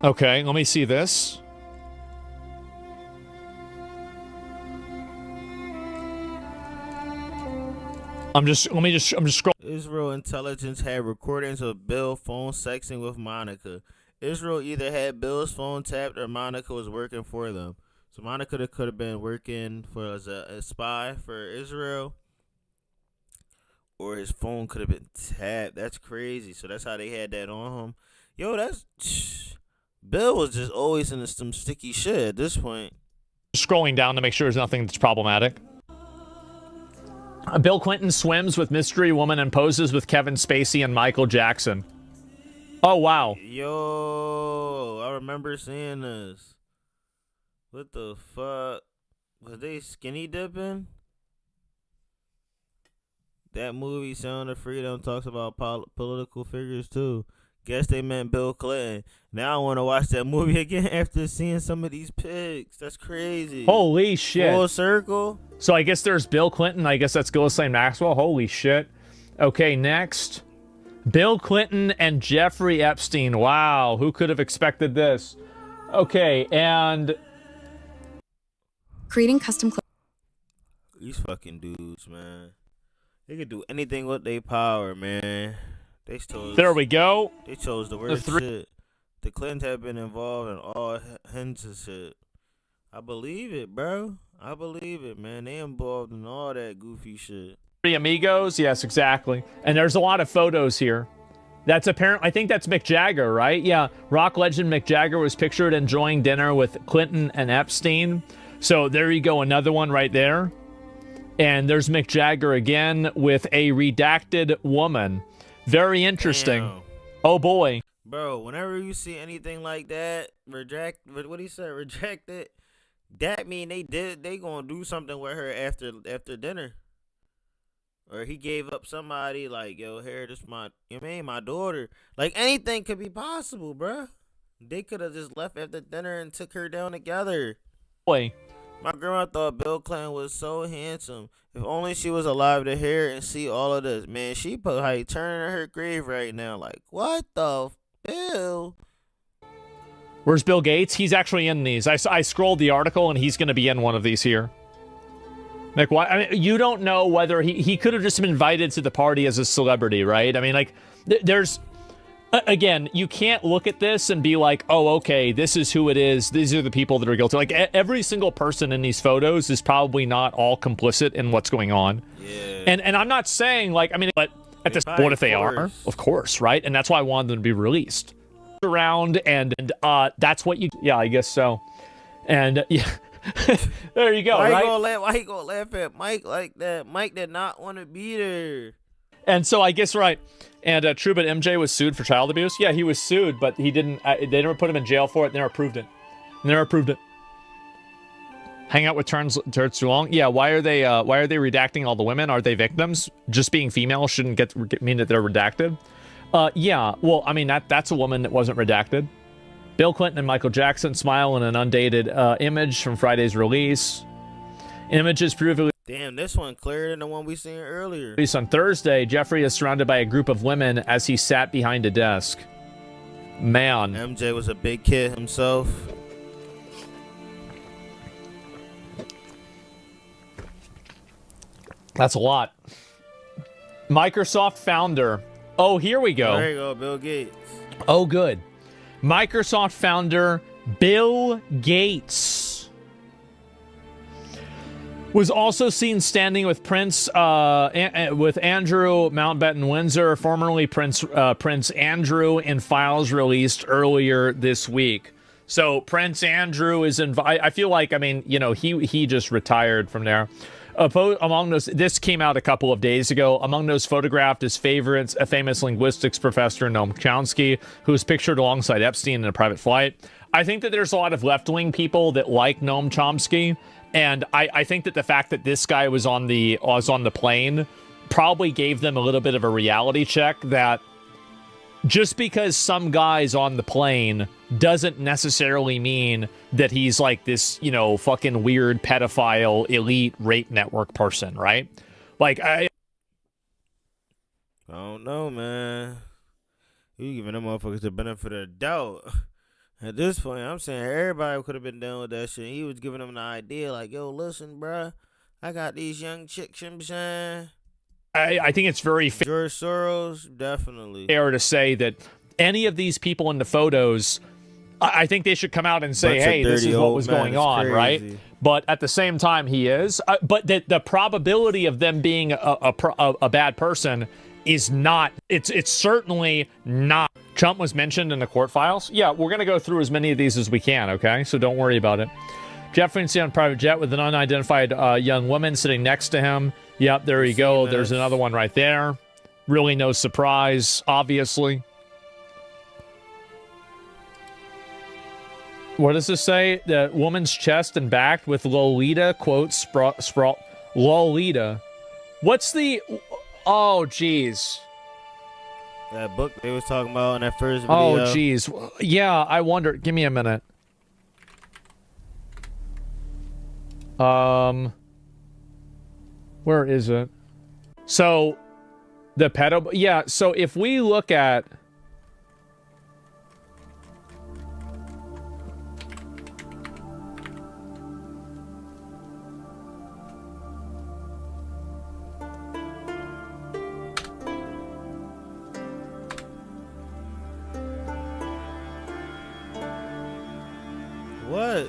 Okay, let me see this. I'm just scrolling. Israel intelligence had recordings of Bill phone sexting with Monica. Israel either had Bill's phone tapped or Monica was working for them. So Monica could have been working for as a spy for Israel, or his phone could have been tapped. That's crazy. So that's how they had that on him. Yo, Bill was just always in some sticky shit at this point. Scrolling down to make sure there's nothing that's problematic. Bill Clinton swims with mystery woman and poses with Kevin Spacey and Michael Jackson. Oh, wow. Yo, I remember seeing this. What the fuck? Was they skinny dipping? That movie, Sound of Freedom, talks about political figures, too. Guess they meant Bill Clinton. Now I want to watch that movie again after seeing some of these pics. That's crazy. Holy shit. Full circle. So I guess there's Bill Clinton. I guess that's Ghislaine Maxwell. Holy shit. Okay, next. Bill Clinton and Jeffrey Epstein. Wow, who could have expected this? Okay, and... Creating custom... These fucking dudes, man. They could do anything with their power, man. There we go. They chose the worst shit. The Clintons have been involved in all kinds of shit. I believe it, bro. I believe it, man. They involved in all that goofy shit. Three amigos? Yes, exactly. And there's a lot of photos here. That's apparent. I think that's Mick Jagger, right? Yeah. Rock legend Mick Jagger was pictured enjoying dinner with Clinton and Epstein. So there you go. Another one right there. And there's Mick Jagger again with a redacted woman. Very interesting. Damn. Oh, boy. Bro, whenever you see anything like that, reject it, that mean they gonna do something with her after dinner. Or he gave up somebody like, yo, here, this my daughter. Like, anything could be possible, bro. They could have just left after dinner and took her down together. Boy. My grandma thought Bill Clinton was so handsome. If only she was alive to hear and see all of this. Man, she probably turning in her grave right now. Like, what the Bill? Where's Bill Gates? He's actually in these. I scrolled the article, and he's going to be in one of these here. Like, why? I mean, you don't know whether he could have just been invited to the party as a celebrity, right? I mean, like, there's... Again, you can't look at this and be like, oh, okay, this is who it is. These are the people that are guilty. Like, every single person in these photos is probably not all complicit in what's going on. Yeah. And I'm not saying, like, I mean, but at this point, if they are, of course, right? And that's why I wanted them to be released. Around, and that's what you... Yeah, I guess so. And, yeah. There you go, why right? Why he gonna laugh at Mike like that? Mike did not want to be there. And so I guess, right. And True, but MJ was sued for child abuse. Yeah, he was sued, but he didn't. They never put him in jail for it. Never approved it. Never approved it. Hang out with turns too long. Yeah. Why are they redacting all the women? Are they victims? Just being female shouldn't mean that they're redacted. Yeah. Well, I mean that's a woman that wasn't redacted. Bill Clinton and Michael Jackson smile in an undated image from Friday's release. Images previously. Damn, this one clearer than the one we seen earlier. Released on Thursday, Jeffrey is surrounded by a group of women as he sat behind a desk. Man. MJ was a big kid himself. That's a lot. Microsoft founder. Oh, here we go. There you go, Bill Gates. Oh, good. Microsoft founder Bill Gates was also seen standing with Prince, with Andrew Mountbatten Windsor, formerly Prince Andrew, in files released earlier this week. So Prince Andrew is I feel like, I mean, you know, he just retired from there. Among those, this came out a couple of days ago. Among those photographed is favorites, a famous linguistics professor, Noam Chomsky, who is pictured alongside Epstein in a private flight. I think that there's a lot of left-wing people that like Noam Chomsky, and I think that the fact that this guy was on the plane probably gave them a little bit of a reality check that just because some guy's on the plane doesn't necessarily mean that he's like this, you know, fucking weird pedophile elite rape network person, right? Like, I don't know, man. You giving them motherfuckers the benefit of the doubt. At this point, I'm saying everybody could have been done with that shit. He was giving them the idea, like, yo, listen, bruh, I got these young chicks, you know what I'm saying? I think it's very George Soros, definitely. fair to say that any of these people in the photos, I think they should come out and say, hey, this is what was going on, right? But at the same time, he is. But the probability of them being a bad person is not, it's certainly not. Trump was mentioned in the court files. Yeah, we're going to go through as many of these as we can, okay? So don't worry about it. Jeffrey on private jet with an unidentified young woman sitting next to him. Yep, there you go. There's another one right there. Really no surprise, obviously. What does this say? The woman's chest and back with Lolita, quote, sprawl. Lolita. What's the... Oh, jeez. That book they was talking about in that first video. Oh, jeez. Yeah, I wonder. Give me a minute. Where is it? So, the pedo... Yeah, so if we look at... What?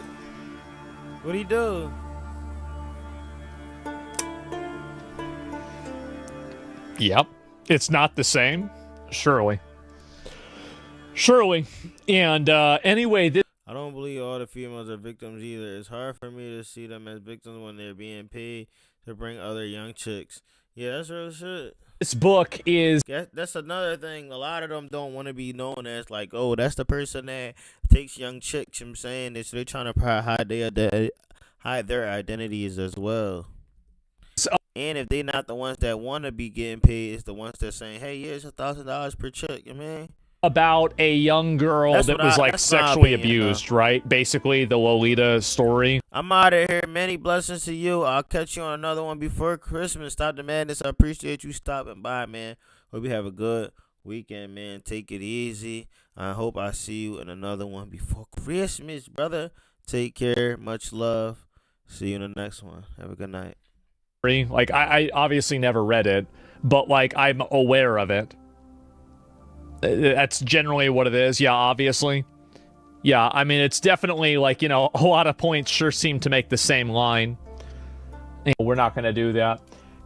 What'd he do? Yep. It's not the same. Surely. And anyway, this... I don't believe all the females are victims either. It's hard for me to see them as victims when they're being paid to bring other young chicks. Yeah, that's real shit. This book is... That's another thing. A lot of them don't want to be known as like, oh, that's the person that takes young chicks. I'm saying this. They're trying to hide their identities as well. And if they're not the ones that want to be getting paid, it's the ones that saying, hey, here's $1,000 per check, you mean? About a young girl that was like sexually abused, right? Basically, the Lolita story. I'm out of here. Many blessings to you. I'll catch you on another one before Christmas. Stop the madness. I appreciate you stopping by, man. Hope you have a good weekend, man. Take it easy. I hope I see you in another one before Christmas, brother. Take care. Much love. See you in the next one. Have a good night. Like, I obviously never read it, but like I'm aware of it. That's generally what it is. Yeah, obviously. Yeah, I mean, it's definitely like, you know, a lot of points sure seem to make the same line. We're not going to do that.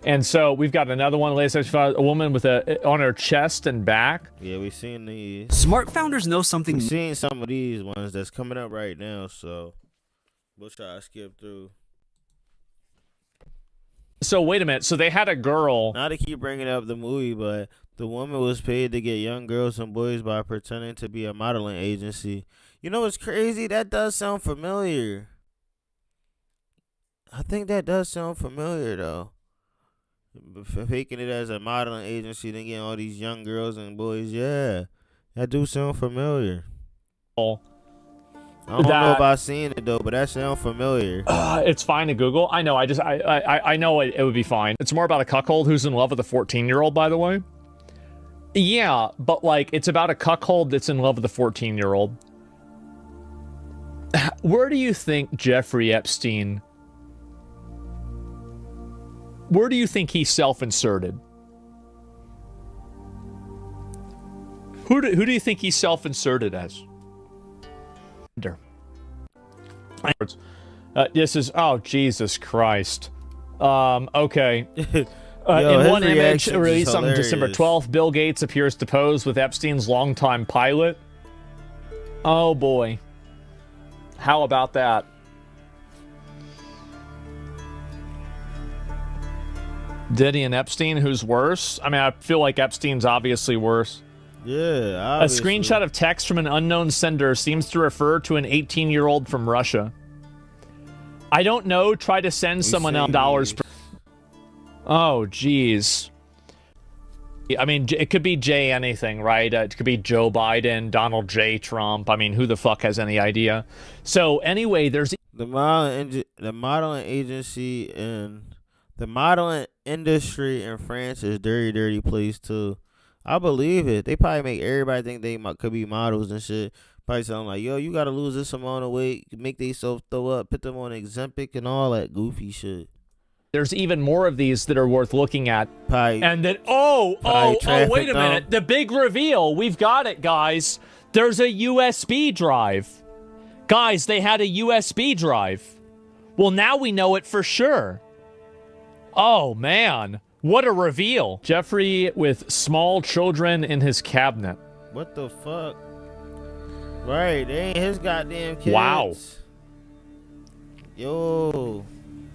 And so we've got another one, a woman with on her chest and back. Yeah, we've seen these. Smart founders know something. We've seen some of these ones that's coming up right now, so we'll try to skip through. So wait a minute. So they had a girl. Not to keep bringing up the movie, but the woman was paid to get young girls and boys by pretending to be a modeling agency. You know what's crazy? That does sound familiar. I think that does sound familiar, though. Faking it as a modeling agency, then getting all these young girls and boys. Yeah, that do sound familiar. I don't know about seeing it though, but that sounds familiar. It's fine to Google. I know. I know it would be fine. It's more about a cuckold who's in love with a 14-year-old, by the way. Yeah, but like it's about a cuckold that's in love with a 14-year-old. Where do you think Jeffrey Epstein? Where do you think he self-inserted? Who do you think he self-inserted as? This is, oh, Jesus Christ. Okay. Yo, in one image reaction is released on hilarious. December 12th, Bill Gates appears to pose with Epstein's longtime pilot. Oh boy. How about that? Diddy and Epstein, who's worse? I mean, I feel like Epstein's obviously worse. Yeah, A obviously. screenshot of text from an unknown sender seems to refer to an 18-year-old from Russia. I don't know. Try to send someone else dollars. Oh, jeez. I mean, it could be J anything, right? It could be Joe Biden, Donald J. Trump. I mean, who the fuck has any idea? So anyway, there's the modeling agency and the modeling industry in France is dirty, dirty place too. I believe it. They probably make everybody think they could be models and shit. Probably something like, yo, you gotta lose this amount of weight, make themselves throw up, put them on Ozempic and all that goofy shit. There's even more of these that are worth looking at. Probably, and then, wait a minute. The big reveal. We've got it, guys. There's a USB drive. Guys, they had a USB drive. Well, now we know it for sure. Oh, man. What a reveal. Jeffrey with small children in his cabinet. What the fuck? Right, they ain't his goddamn kids. Wow. Yo.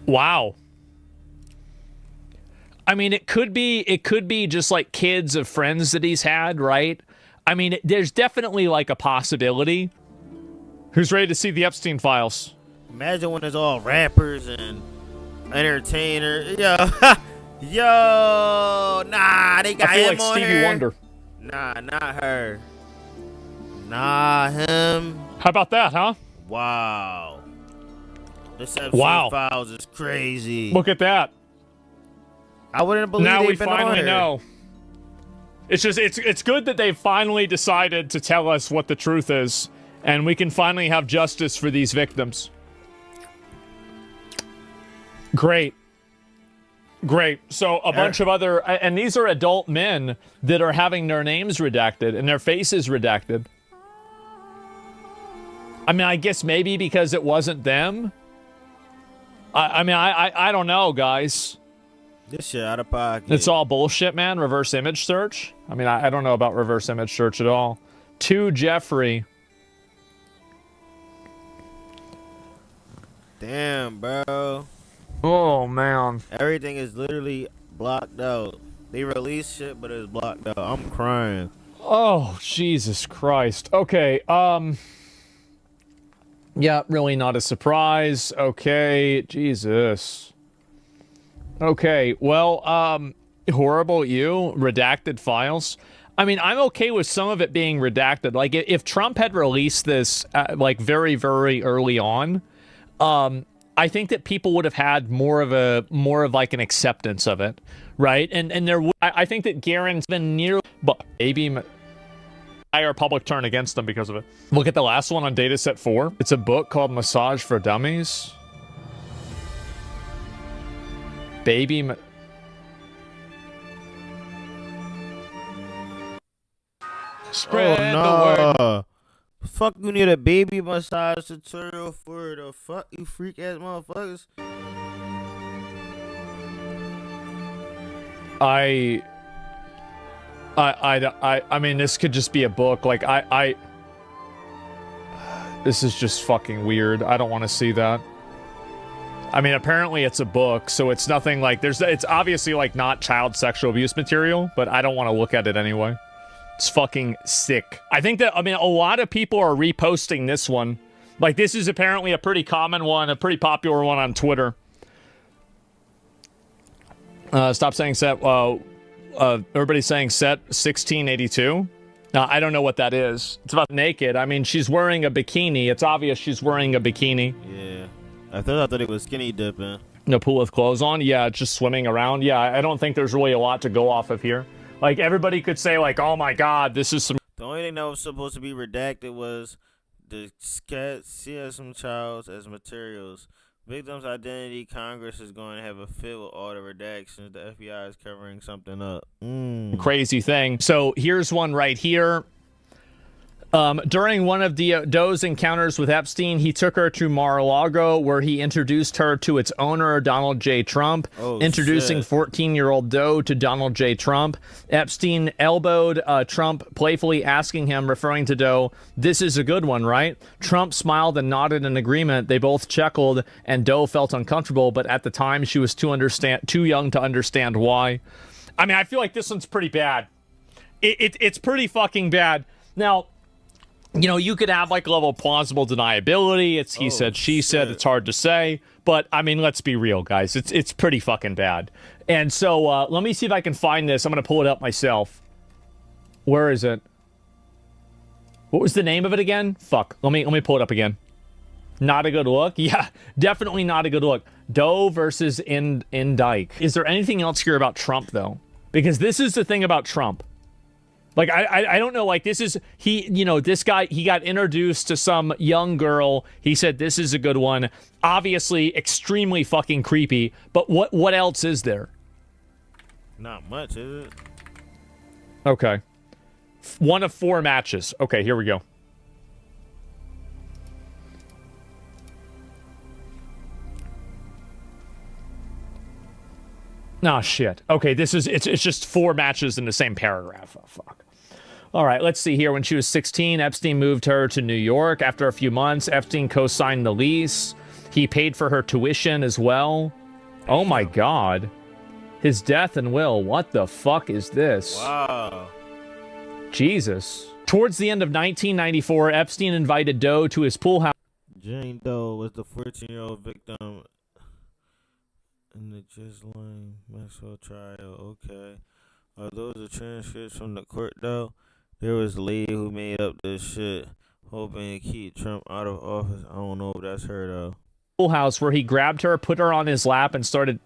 Wow. I mean, it could be just like kids of friends that he's had, right? I mean, there's definitely like a possibility. Who's ready to see the Epstein files? Imagine when it's all rappers and entertainers. Yo, yo, nah, they got I feel him like on Stevie here. Wonder. Nah, not her. Nah, him. How about that, huh? Wow. This Epstein files is crazy. Look at that. I wouldn't believe now they've we been finally on her. know. It's just it's good that they've finally decided to tell us what the truth is, and we can finally have justice for these victims. Great. So a bunch of other, and these are adult men that are having their names redacted and their faces redacted. I mean, I guess maybe because it wasn't them. I don't know, guys. This shit out of pocket. It's all bullshit, man. Reverse image search. I mean, I don't know about reverse image search at all. To Jeffrey. Damn, bro. Oh, man. Everything is literally blocked out. They release shit, but it's blocked out. I'm crying. Oh, Jesus Christ. Okay, yeah, really not a surprise. Okay, Jesus. Okay, well, horrible you, redacted files. I mean, I'm okay with some of it being redacted. Like, if Trump had released this, like, very, very early on, I think that people would have had more of like an acceptance of it, right? And there, I think that Garen's been near, but maybe entire public turn against them because of it. Look at the last one on Dataset 4. It's a book called Massage for Dummies. Spread the word. Fuck, you need a baby massage tutorial for the fuck, you freak ass motherfuckers. I mean, this could just be a book. Like, this is just fucking weird. I don't want to see that. I mean, apparently it's a book, so it's nothing like, it's obviously like not child sexual abuse material, but I don't want to look at it anyway. It's fucking sick. I think that, I mean, a lot of people are reposting this one. Like, this is apparently a pretty common one, a pretty popular one on Twitter. Stop saying set. Everybody's saying set 1682. Now, I don't know what that is. It's about naked. I mean, she's wearing a bikini. It's obvious she's wearing a bikini. Yeah. I thought it was skinny dipping. No pool with clothes on? Yeah, just swimming around. Yeah, I don't think there's really a lot to go off of here. Like, everybody could say, like, oh my god, this is some... The only thing that was supposed to be redacted was the CSM Childs as materials. Victim's identity, Congress is going to have a fit with all the redactions. The FBI is covering something up. Crazy thing. So here's one right here. During one of Doe's encounters with Epstein, he took her to Mar-a-Lago, where he introduced her to its owner, Donald J. Trump, introducing 14-year-old Doe to Donald J. Trump. Epstein elbowed Trump, playfully asking him, referring to Doe, "This is a good one, right?" Trump smiled and nodded in agreement. They both chuckled, and Doe felt uncomfortable, but at the time, she was too young to understand why. I mean, I feel like this one's pretty bad. It's pretty fucking bad. Now, you know, you could have like a level of plausible deniability. It's he said, she said. It's hard to say, but I mean, let's be real, guys. It's pretty fucking bad. And so let me see if I can find this. I'm gonna pull it up myself. Where is it? What was the name of it again? Fuck. Let me pull it up again. Not a good look. Yeah, definitely not a good look. Doe versus Dyke. Is there anything else here about Trump though? Because this is the thing about Trump. Like, I don't know, like, this is, this guy, he got introduced to some young girl. He said, this is a good one. Obviously, extremely fucking creepy. But what else is there? Not much, is it? Okay. One of 4 matches. Okay, here we go. Oh, shit. Okay, it's just 4 matches in the same paragraph. Oh, fuck. All right, let's see here. When she was 16, Epstein moved her to New York. After a few months, Epstein co-signed the lease. He paid for her tuition as well. Oh, my God. His death and will. What the fuck is this? Wow. Jesus. Towards the end of 1994, Epstein invited Doe to his pool house. Jane Doe was the 14-year-old victim in the Ghislaine Maxwell trial. Okay. Are those the transcripts from the court, though? There was a lady who made up this shit, hoping to keep Trump out of office. I don't know if that's her, though. Pool house where he grabbed her, put her on his lap, and started...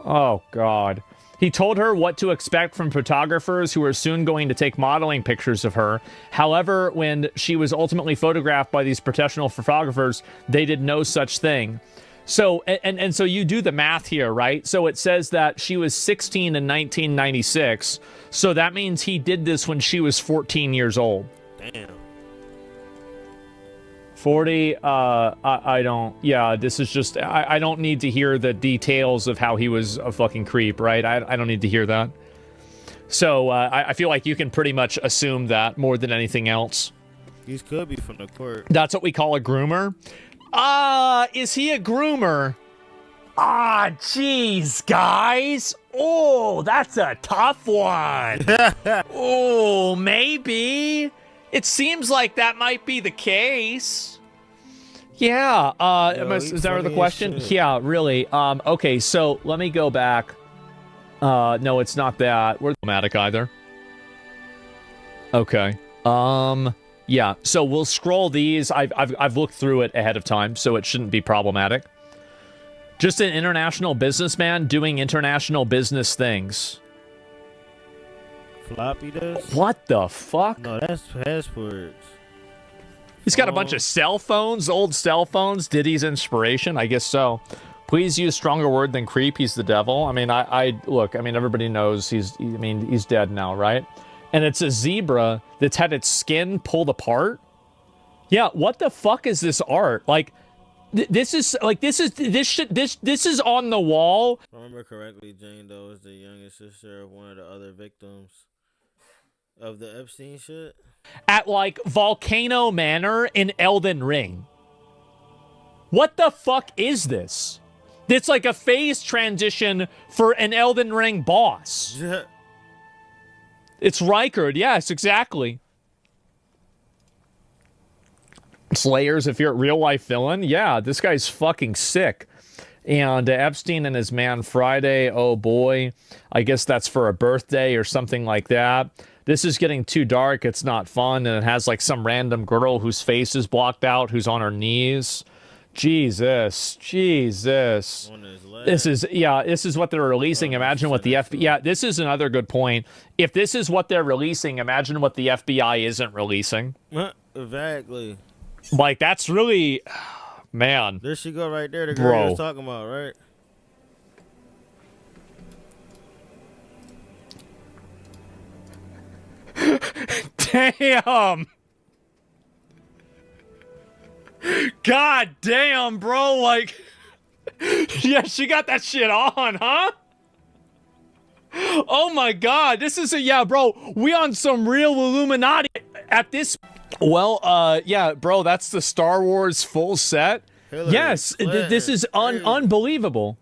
Oh, God. He told her what to expect from photographers who were soon going to take modeling pictures of her. However, when she was ultimately photographed by these professional photographers, they did no such thing. So, and so you do the math here, right? So it says that she was 16 in 1996. So that means he did this when she was 14 years old. Damn. 40, I don't, yeah, this is just, I don't need to hear the details of how he was a fucking creep, right? I don't need to hear that. So, I feel like you can pretty much assume that more than anything else. These could be from the court. That's what we call a groomer. Is he a groomer? Jeez, guys. Oh, that's a tough one. Oh, maybe. It seems like that might be the case. Yeah. Is that the question? Yeah, really. Okay, so let me go back. No, it's not that. We're dramatic either. Okay. Yeah, so we'll scroll these. I've looked through it ahead of time, so it shouldn't be problematic. Just an international businessman doing international business things. Floppy disk? What the fuck? No, that's passports. He's got a bunch of cell phones, old cell phones. Diddy's inspiration? I guess so. Please use stronger word than creep. He's the devil. I mean, look, I mean, everybody knows he's dead now, right? And it's a zebra that's had its skin pulled apart. Yeah, what the fuck is this art? Like, this is on the wall. If I remember correctly, Jane Doe is the youngest sister of one of the other victims of the Epstein shit. At like Volcano Manor in Elden Ring. What the fuck is this? It's like a phase transition for an Elden Ring boss. It's Reichard, yes, exactly. Slayers, if you're a real-life villain, yeah, this guy's fucking sick. And Epstein and his man Friday, oh boy, I guess that's for a birthday or something like that. This is getting too dark. It's not fun. And it has like some random girl whose face is blocked out, who's on her knees. Jesus. This is what they're releasing. Imagine what the FBI... Yeah, this is another good point. If this is what they're releasing, imagine what the FBI isn't releasing. Exactly. Like, that's really... Man. There she go right there. The girl you was talking about, right? Damn. God damn, bro. Like, yeah, she got that shit on, huh? Oh my God. This is yeah, bro. We on some real Illuminati at this. Well, yeah, bro, that's the Star Wars full set. Yes, this is unbelievable.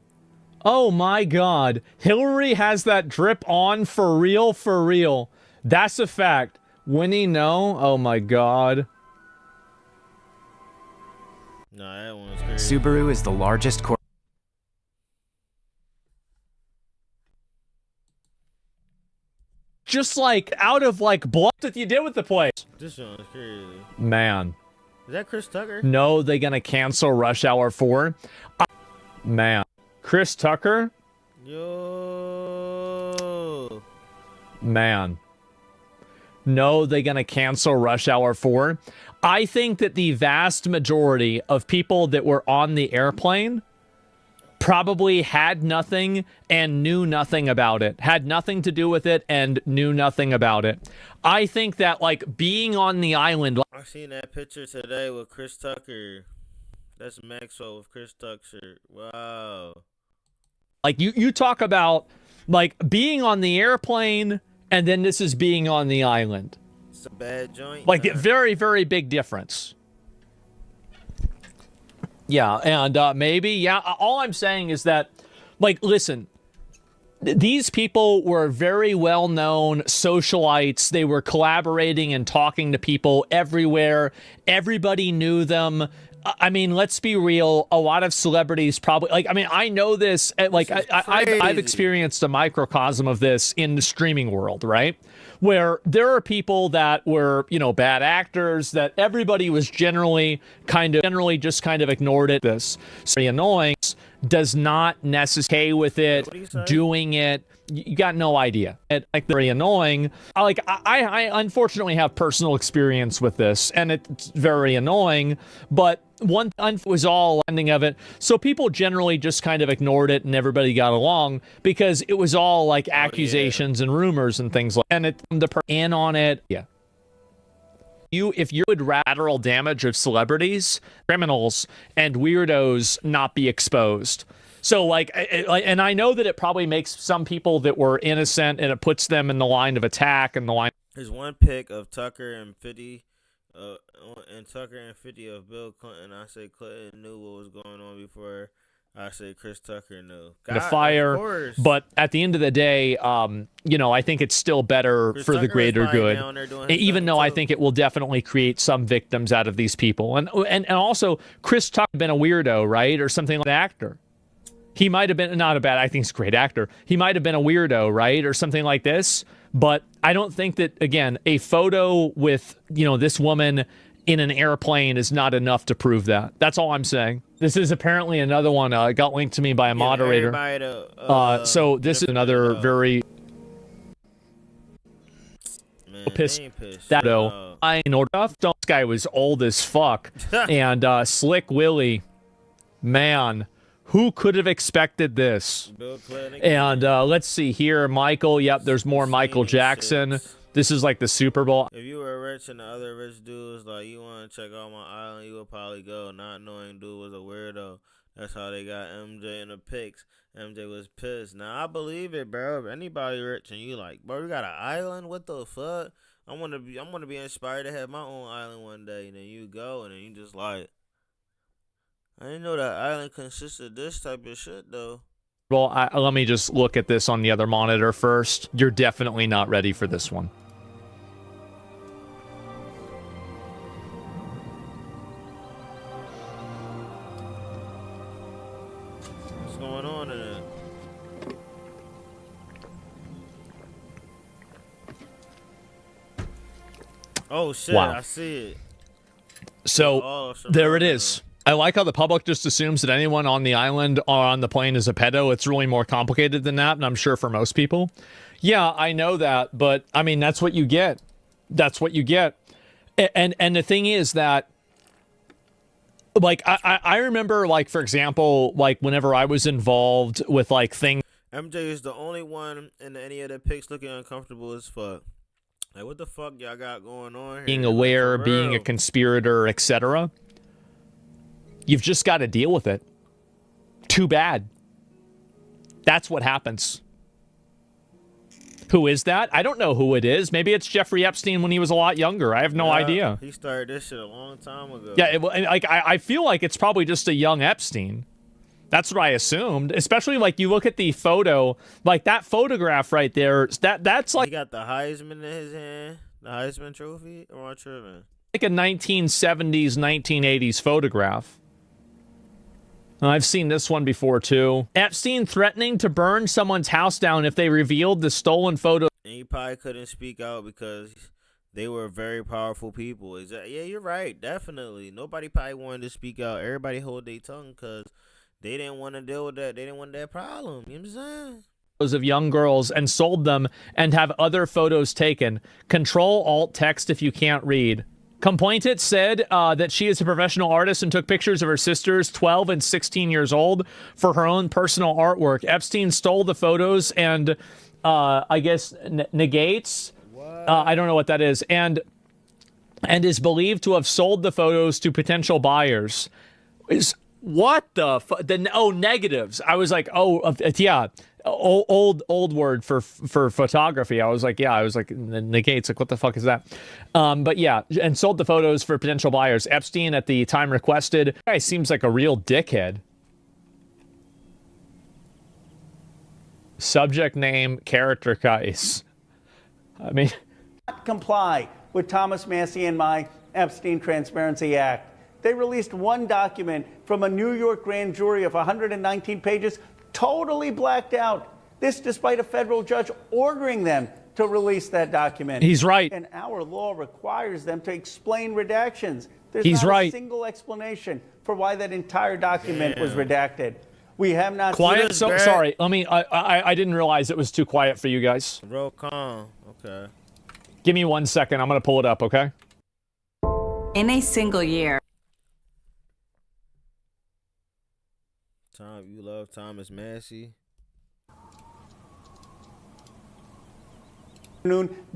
Oh my God. Hillary has that drip on for real, for real. That's a fact. Winnie, no. Oh my God. No, that one's crazy. Subaru is the largest Just like out of like blood that you did with the place. This one's crazy. Man. Is that Chris Tucker? No, they gonna cancel Rush Hour 4. Man. Chris Tucker? Yo. Man. No, they gonna cancel Rush Hour 4. I think that the vast majority of people that were on the airplane probably had nothing and knew nothing about it. Had nothing to do with it and knew nothing about it. I think that, like, being on the island... I seen that picture today with Chris Tucker. That's Maxwell with Chris Tucker. Wow. Like, you talk about, like, being on the airplane, and then this is being on the island. It's a bad joint. Like, very, very big difference. Yeah, and maybe, yeah, all I'm saying is that, like, listen, these people were very well-known socialites. They were collaborating and talking to people everywhere. Everybody knew them. I mean, let's be real. A lot of celebrities probably, like, I mean, I know this, like, I've experienced a microcosm of this in the streaming world, right? Where there are people that were, you know, bad actors that everybody was generally just kind of ignored it. This very annoying, does not necessarily with it, doing it. You got no idea. Like, very annoying. Like, I unfortunately have personal experience with this, and it's very annoying, but one was all ending of it. So people generally just kind of ignored it and everybody got along because it was all like accusations and rumors and things like, and the in on it. Yeah. If you would lateral damage of celebrities, criminals, and weirdos not be exposed. So, like, and I know that it probably makes some people that were innocent, and it puts them in the line of attack and the line. There's one pic of Tucker and 50, of Bill Clinton. I say Clinton knew what was going on before I say Chris Tucker knew. The fire, but at the end of the day, you know, I think it's still better Chris for Tucker the greater good. Even though I too. think it will definitely create some victims out of these people, and also Chris Tucker been a weirdo, right, or something like that actor. He might have been not a bad. I think he's a great actor. He might have been a weirdo, right, or something like this. But I don't think that, again, a photo with, you know, this woman in an airplane is not enough to prove that. That's all I'm saying. This is apparently another one. Got linked to me by a moderator. So this is another very pissed. That I know this guy was old as fuck, and Slick Willie, man. Who could have expected this? And let's see here. Michael. Yep, there's more Michael Jackson. This is like the Super Bowl. If you were rich and the other rich dudes, like, you want to check out my island, you would probably go, not knowing dude was a weirdo. That's how they got MJ in the pics. MJ was pissed. Now, I believe it, bro. If anybody rich and you like, bro, you got an island? What the fuck? I'm gonna be inspired to have my own island one day. And then you go, and then you just like, I didn't know that island consists of this type of shit, though. Well, let me just look at this on the other monitor first. You're definitely not ready for this one. What's going on in it? Oh shit! Wow. I see it. So there it is. I like how the public just assumes that anyone on the island or on the plane is a pedo. It's really more complicated than that, and I'm sure for most people. Yeah, I know that, but I mean, that's what you get. That's what you get. And the thing is that, like, I remember, like, for example, like, whenever I was involved with, like, things. MJ is the only one in any of the pics looking uncomfortable as fuck. Like, what the fuck y'all got going on here? Being aware, being a conspirator, etc. You've just got to deal with it. Too bad. That's what happens. Who is that? I don't know who it is. Maybe it's Jeffrey Epstein when he was a lot younger. I have no idea. He started this shit a long time ago. Yeah, I feel like it's probably just a young Epstein. That's what I assumed. Especially, like, you look at the photo, like, that photograph right there, that's like... He got the Heisman in his hand, the Heisman trophy, or am I tripping? Like a 1970s, 1980s photograph. I've seen this one before, too. Epstein threatening to burn someone's house down if they revealed the stolen photo. And he probably couldn't speak out because they were very powerful people. Yeah, you're right, definitely. Nobody probably wanted to speak out. Everybody hold their tongue because they didn't want to deal with that. They didn't want that problem. You know what I'm saying? Of young girls and sold them and have other photos taken. Control Alt text if you can't read. Complainant said that she is a professional artist and took pictures of her sisters, 12 and 16 years old, for her own personal artwork. Epstein stole the photos and, I guess, negates. I don't know what that is. And is believed to have sold the photos to potential buyers. What the negatives. I was like, yeah. Old word for photography. I was like, negates. Like, what the fuck is that? But yeah, and sold the photos for potential buyers. Epstein at the time requested. Guy seems like a real dickhead. Subject name, character guys. I mean, comply with Thomas Massie and my Epstein Transparency Act. They released one document from a New York grand jury of 119 pages, totally blacked out. This despite a federal judge ordering them to release that document. He's right. And our law requires them to explain redactions. There's He's not right. a single explanation for why that entire document was redacted. We have not quiet. seen So sorry. Let me. I didn't realize it was too quiet for you guys. Real calm. Okay. Give me 1 second. I'm gonna pull it up. Okay. In a single year. Tom, you love Thomas Massie.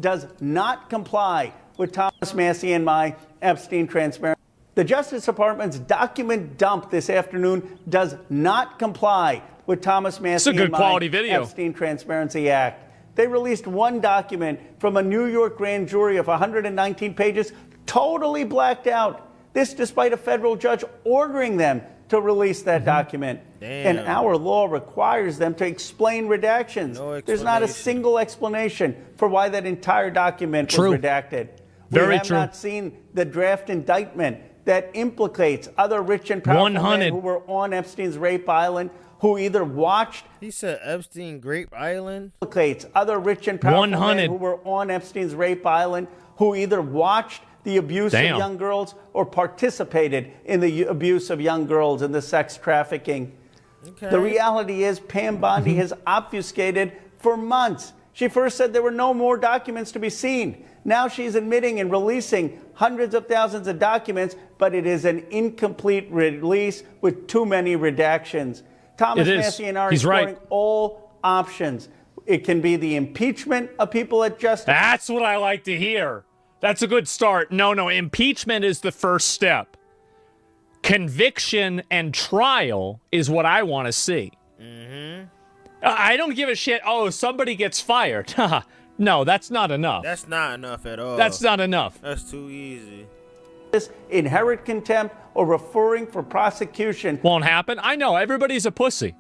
Does not comply with Thomas Massie and my Epstein Transparency. The Justice Department's document dump this afternoon does not comply with Thomas Massie and my Epstein Transparency Act. They released one document from a New York grand jury of 119 pages, totally blacked out. This despite a federal judge ordering them to release that document. Damn. And our law requires them to explain redactions. There's not a single explanation for why that entire document was redacted. We have not seen the draft indictment that implicates other rich and powerful men who were on Epstein's rape island, who either watched... He said Epstein Grape Island? ...implicates other rich and powerful men who were on Epstein's rape island, who either watched the abuse of young girls or participated in the abuse of young girls and the sex trafficking. Okay. The reality is Pam Bondi has obfuscated for months. She first said there were no more documents to be seen. Now she's admitting and releasing hundreds of thousands of documents, but it is an incomplete release with too many redactions. Thomas Massie and I are exploring all options. It can be the impeachment of people at justice. That's what I like to hear. That's a good start. No, impeachment is the first step. Conviction and trial is what I want to see. I don't give a shit. Oh, somebody gets fired. No, that's not enough. That's not enough at all. That's not enough. That's too easy. Inherent contempt or referring for prosecution. Won't happen. I know. Everybody's a pussy.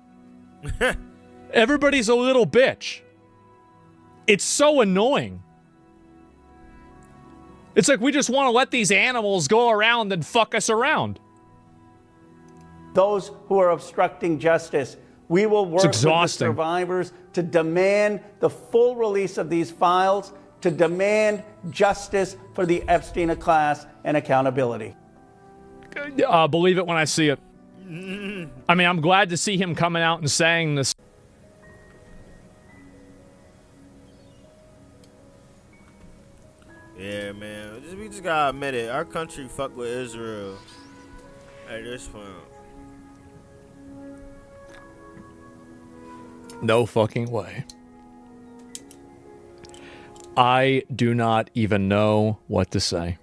Everybody's a little bitch. It's so annoying. It's like we just want to let these animals go around and fuck us around. Those who are obstructing justice. We will work with the survivors to demand the full release of these files, to demand justice for the Epstein class and accountability. Believe it when I see it. I mean, I'm glad to see him coming out and saying this. Yeah, man. We just gotta admit it. Our country fuck with Israel at this point. No fucking way. I do not even know what to say.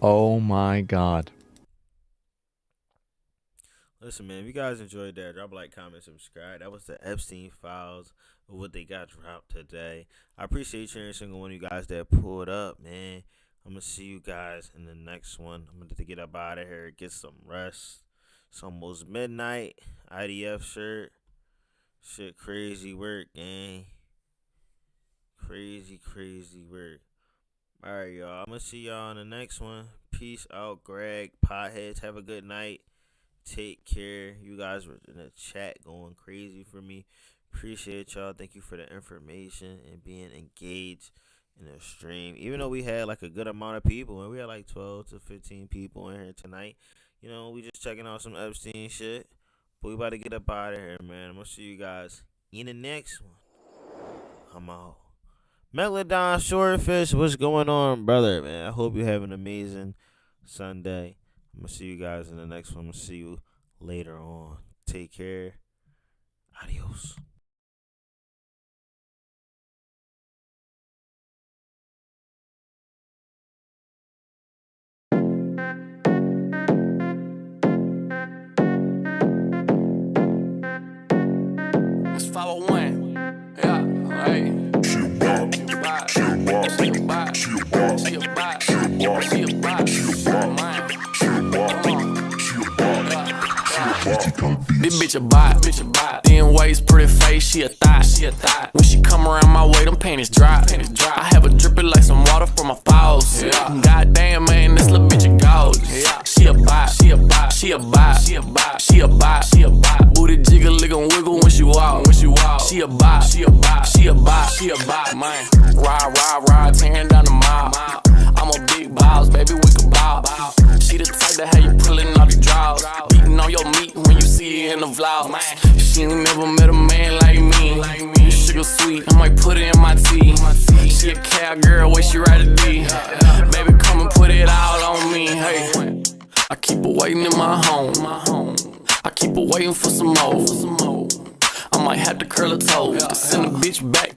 Oh my God. Listen, man, if you guys enjoyed that, drop a like, comment, subscribe. That was the Epstein files of what they got dropped today. I appreciate each and every single one of you guys that pulled up, man. I'm going to see you guys in the next one. I'm going to get up out of here, get some rest. It's almost midnight. IDF shirt. Shit, crazy work, gang. Crazy, crazy work. All right, y'all. I'm going to see y'all in the next one. Peace out, Greg. Potheads, have a good night. Take care. You guys were in the chat going crazy for me. Appreciate y'all. Thank you for the information and being engaged in the stream. Even though we had like a good amount of people, and we had like 12 to 15 people in here tonight. You know, we just checking out some Epstein shit. But we about to get up out of here, man. I'm going to see you guys in the next one. I'm out. Megalodon Swordfish, what's going on, brother, man? I hope you have an amazing Sunday. I'm going to see you guys in the next one. I'm going to see you later on. Take care. Adios. It's 501. Yeah, hey. This bitch a bot, thin waist, pretty face, she a thot. When she come around my way, them panties drop. I have her dripping like some water from my faucet. Yeah. Goddamn, man, this little bitch a gauge. Yeah. She a bot, she a bot, she a bot, she a bot, she a bot, she a bot. Booty jiggle, lick and wiggle when she walk. She a bot, she a bot, she a bot, she a bot, man. Ride, tearing down the mile. I'm a big boss, baby, we can bow. She the type that have you pulling all the draws, beating on your meat when you see it in the vlog. She ain't never met a man like me. Sugar sweet, I might put it in my tea. She a cowgirl, way she ride a D. Baby, come and put it all on me. Hey, I keep her waiting in my home. I keep her waiting for some more. I might have to curl her toes to send a bitch back.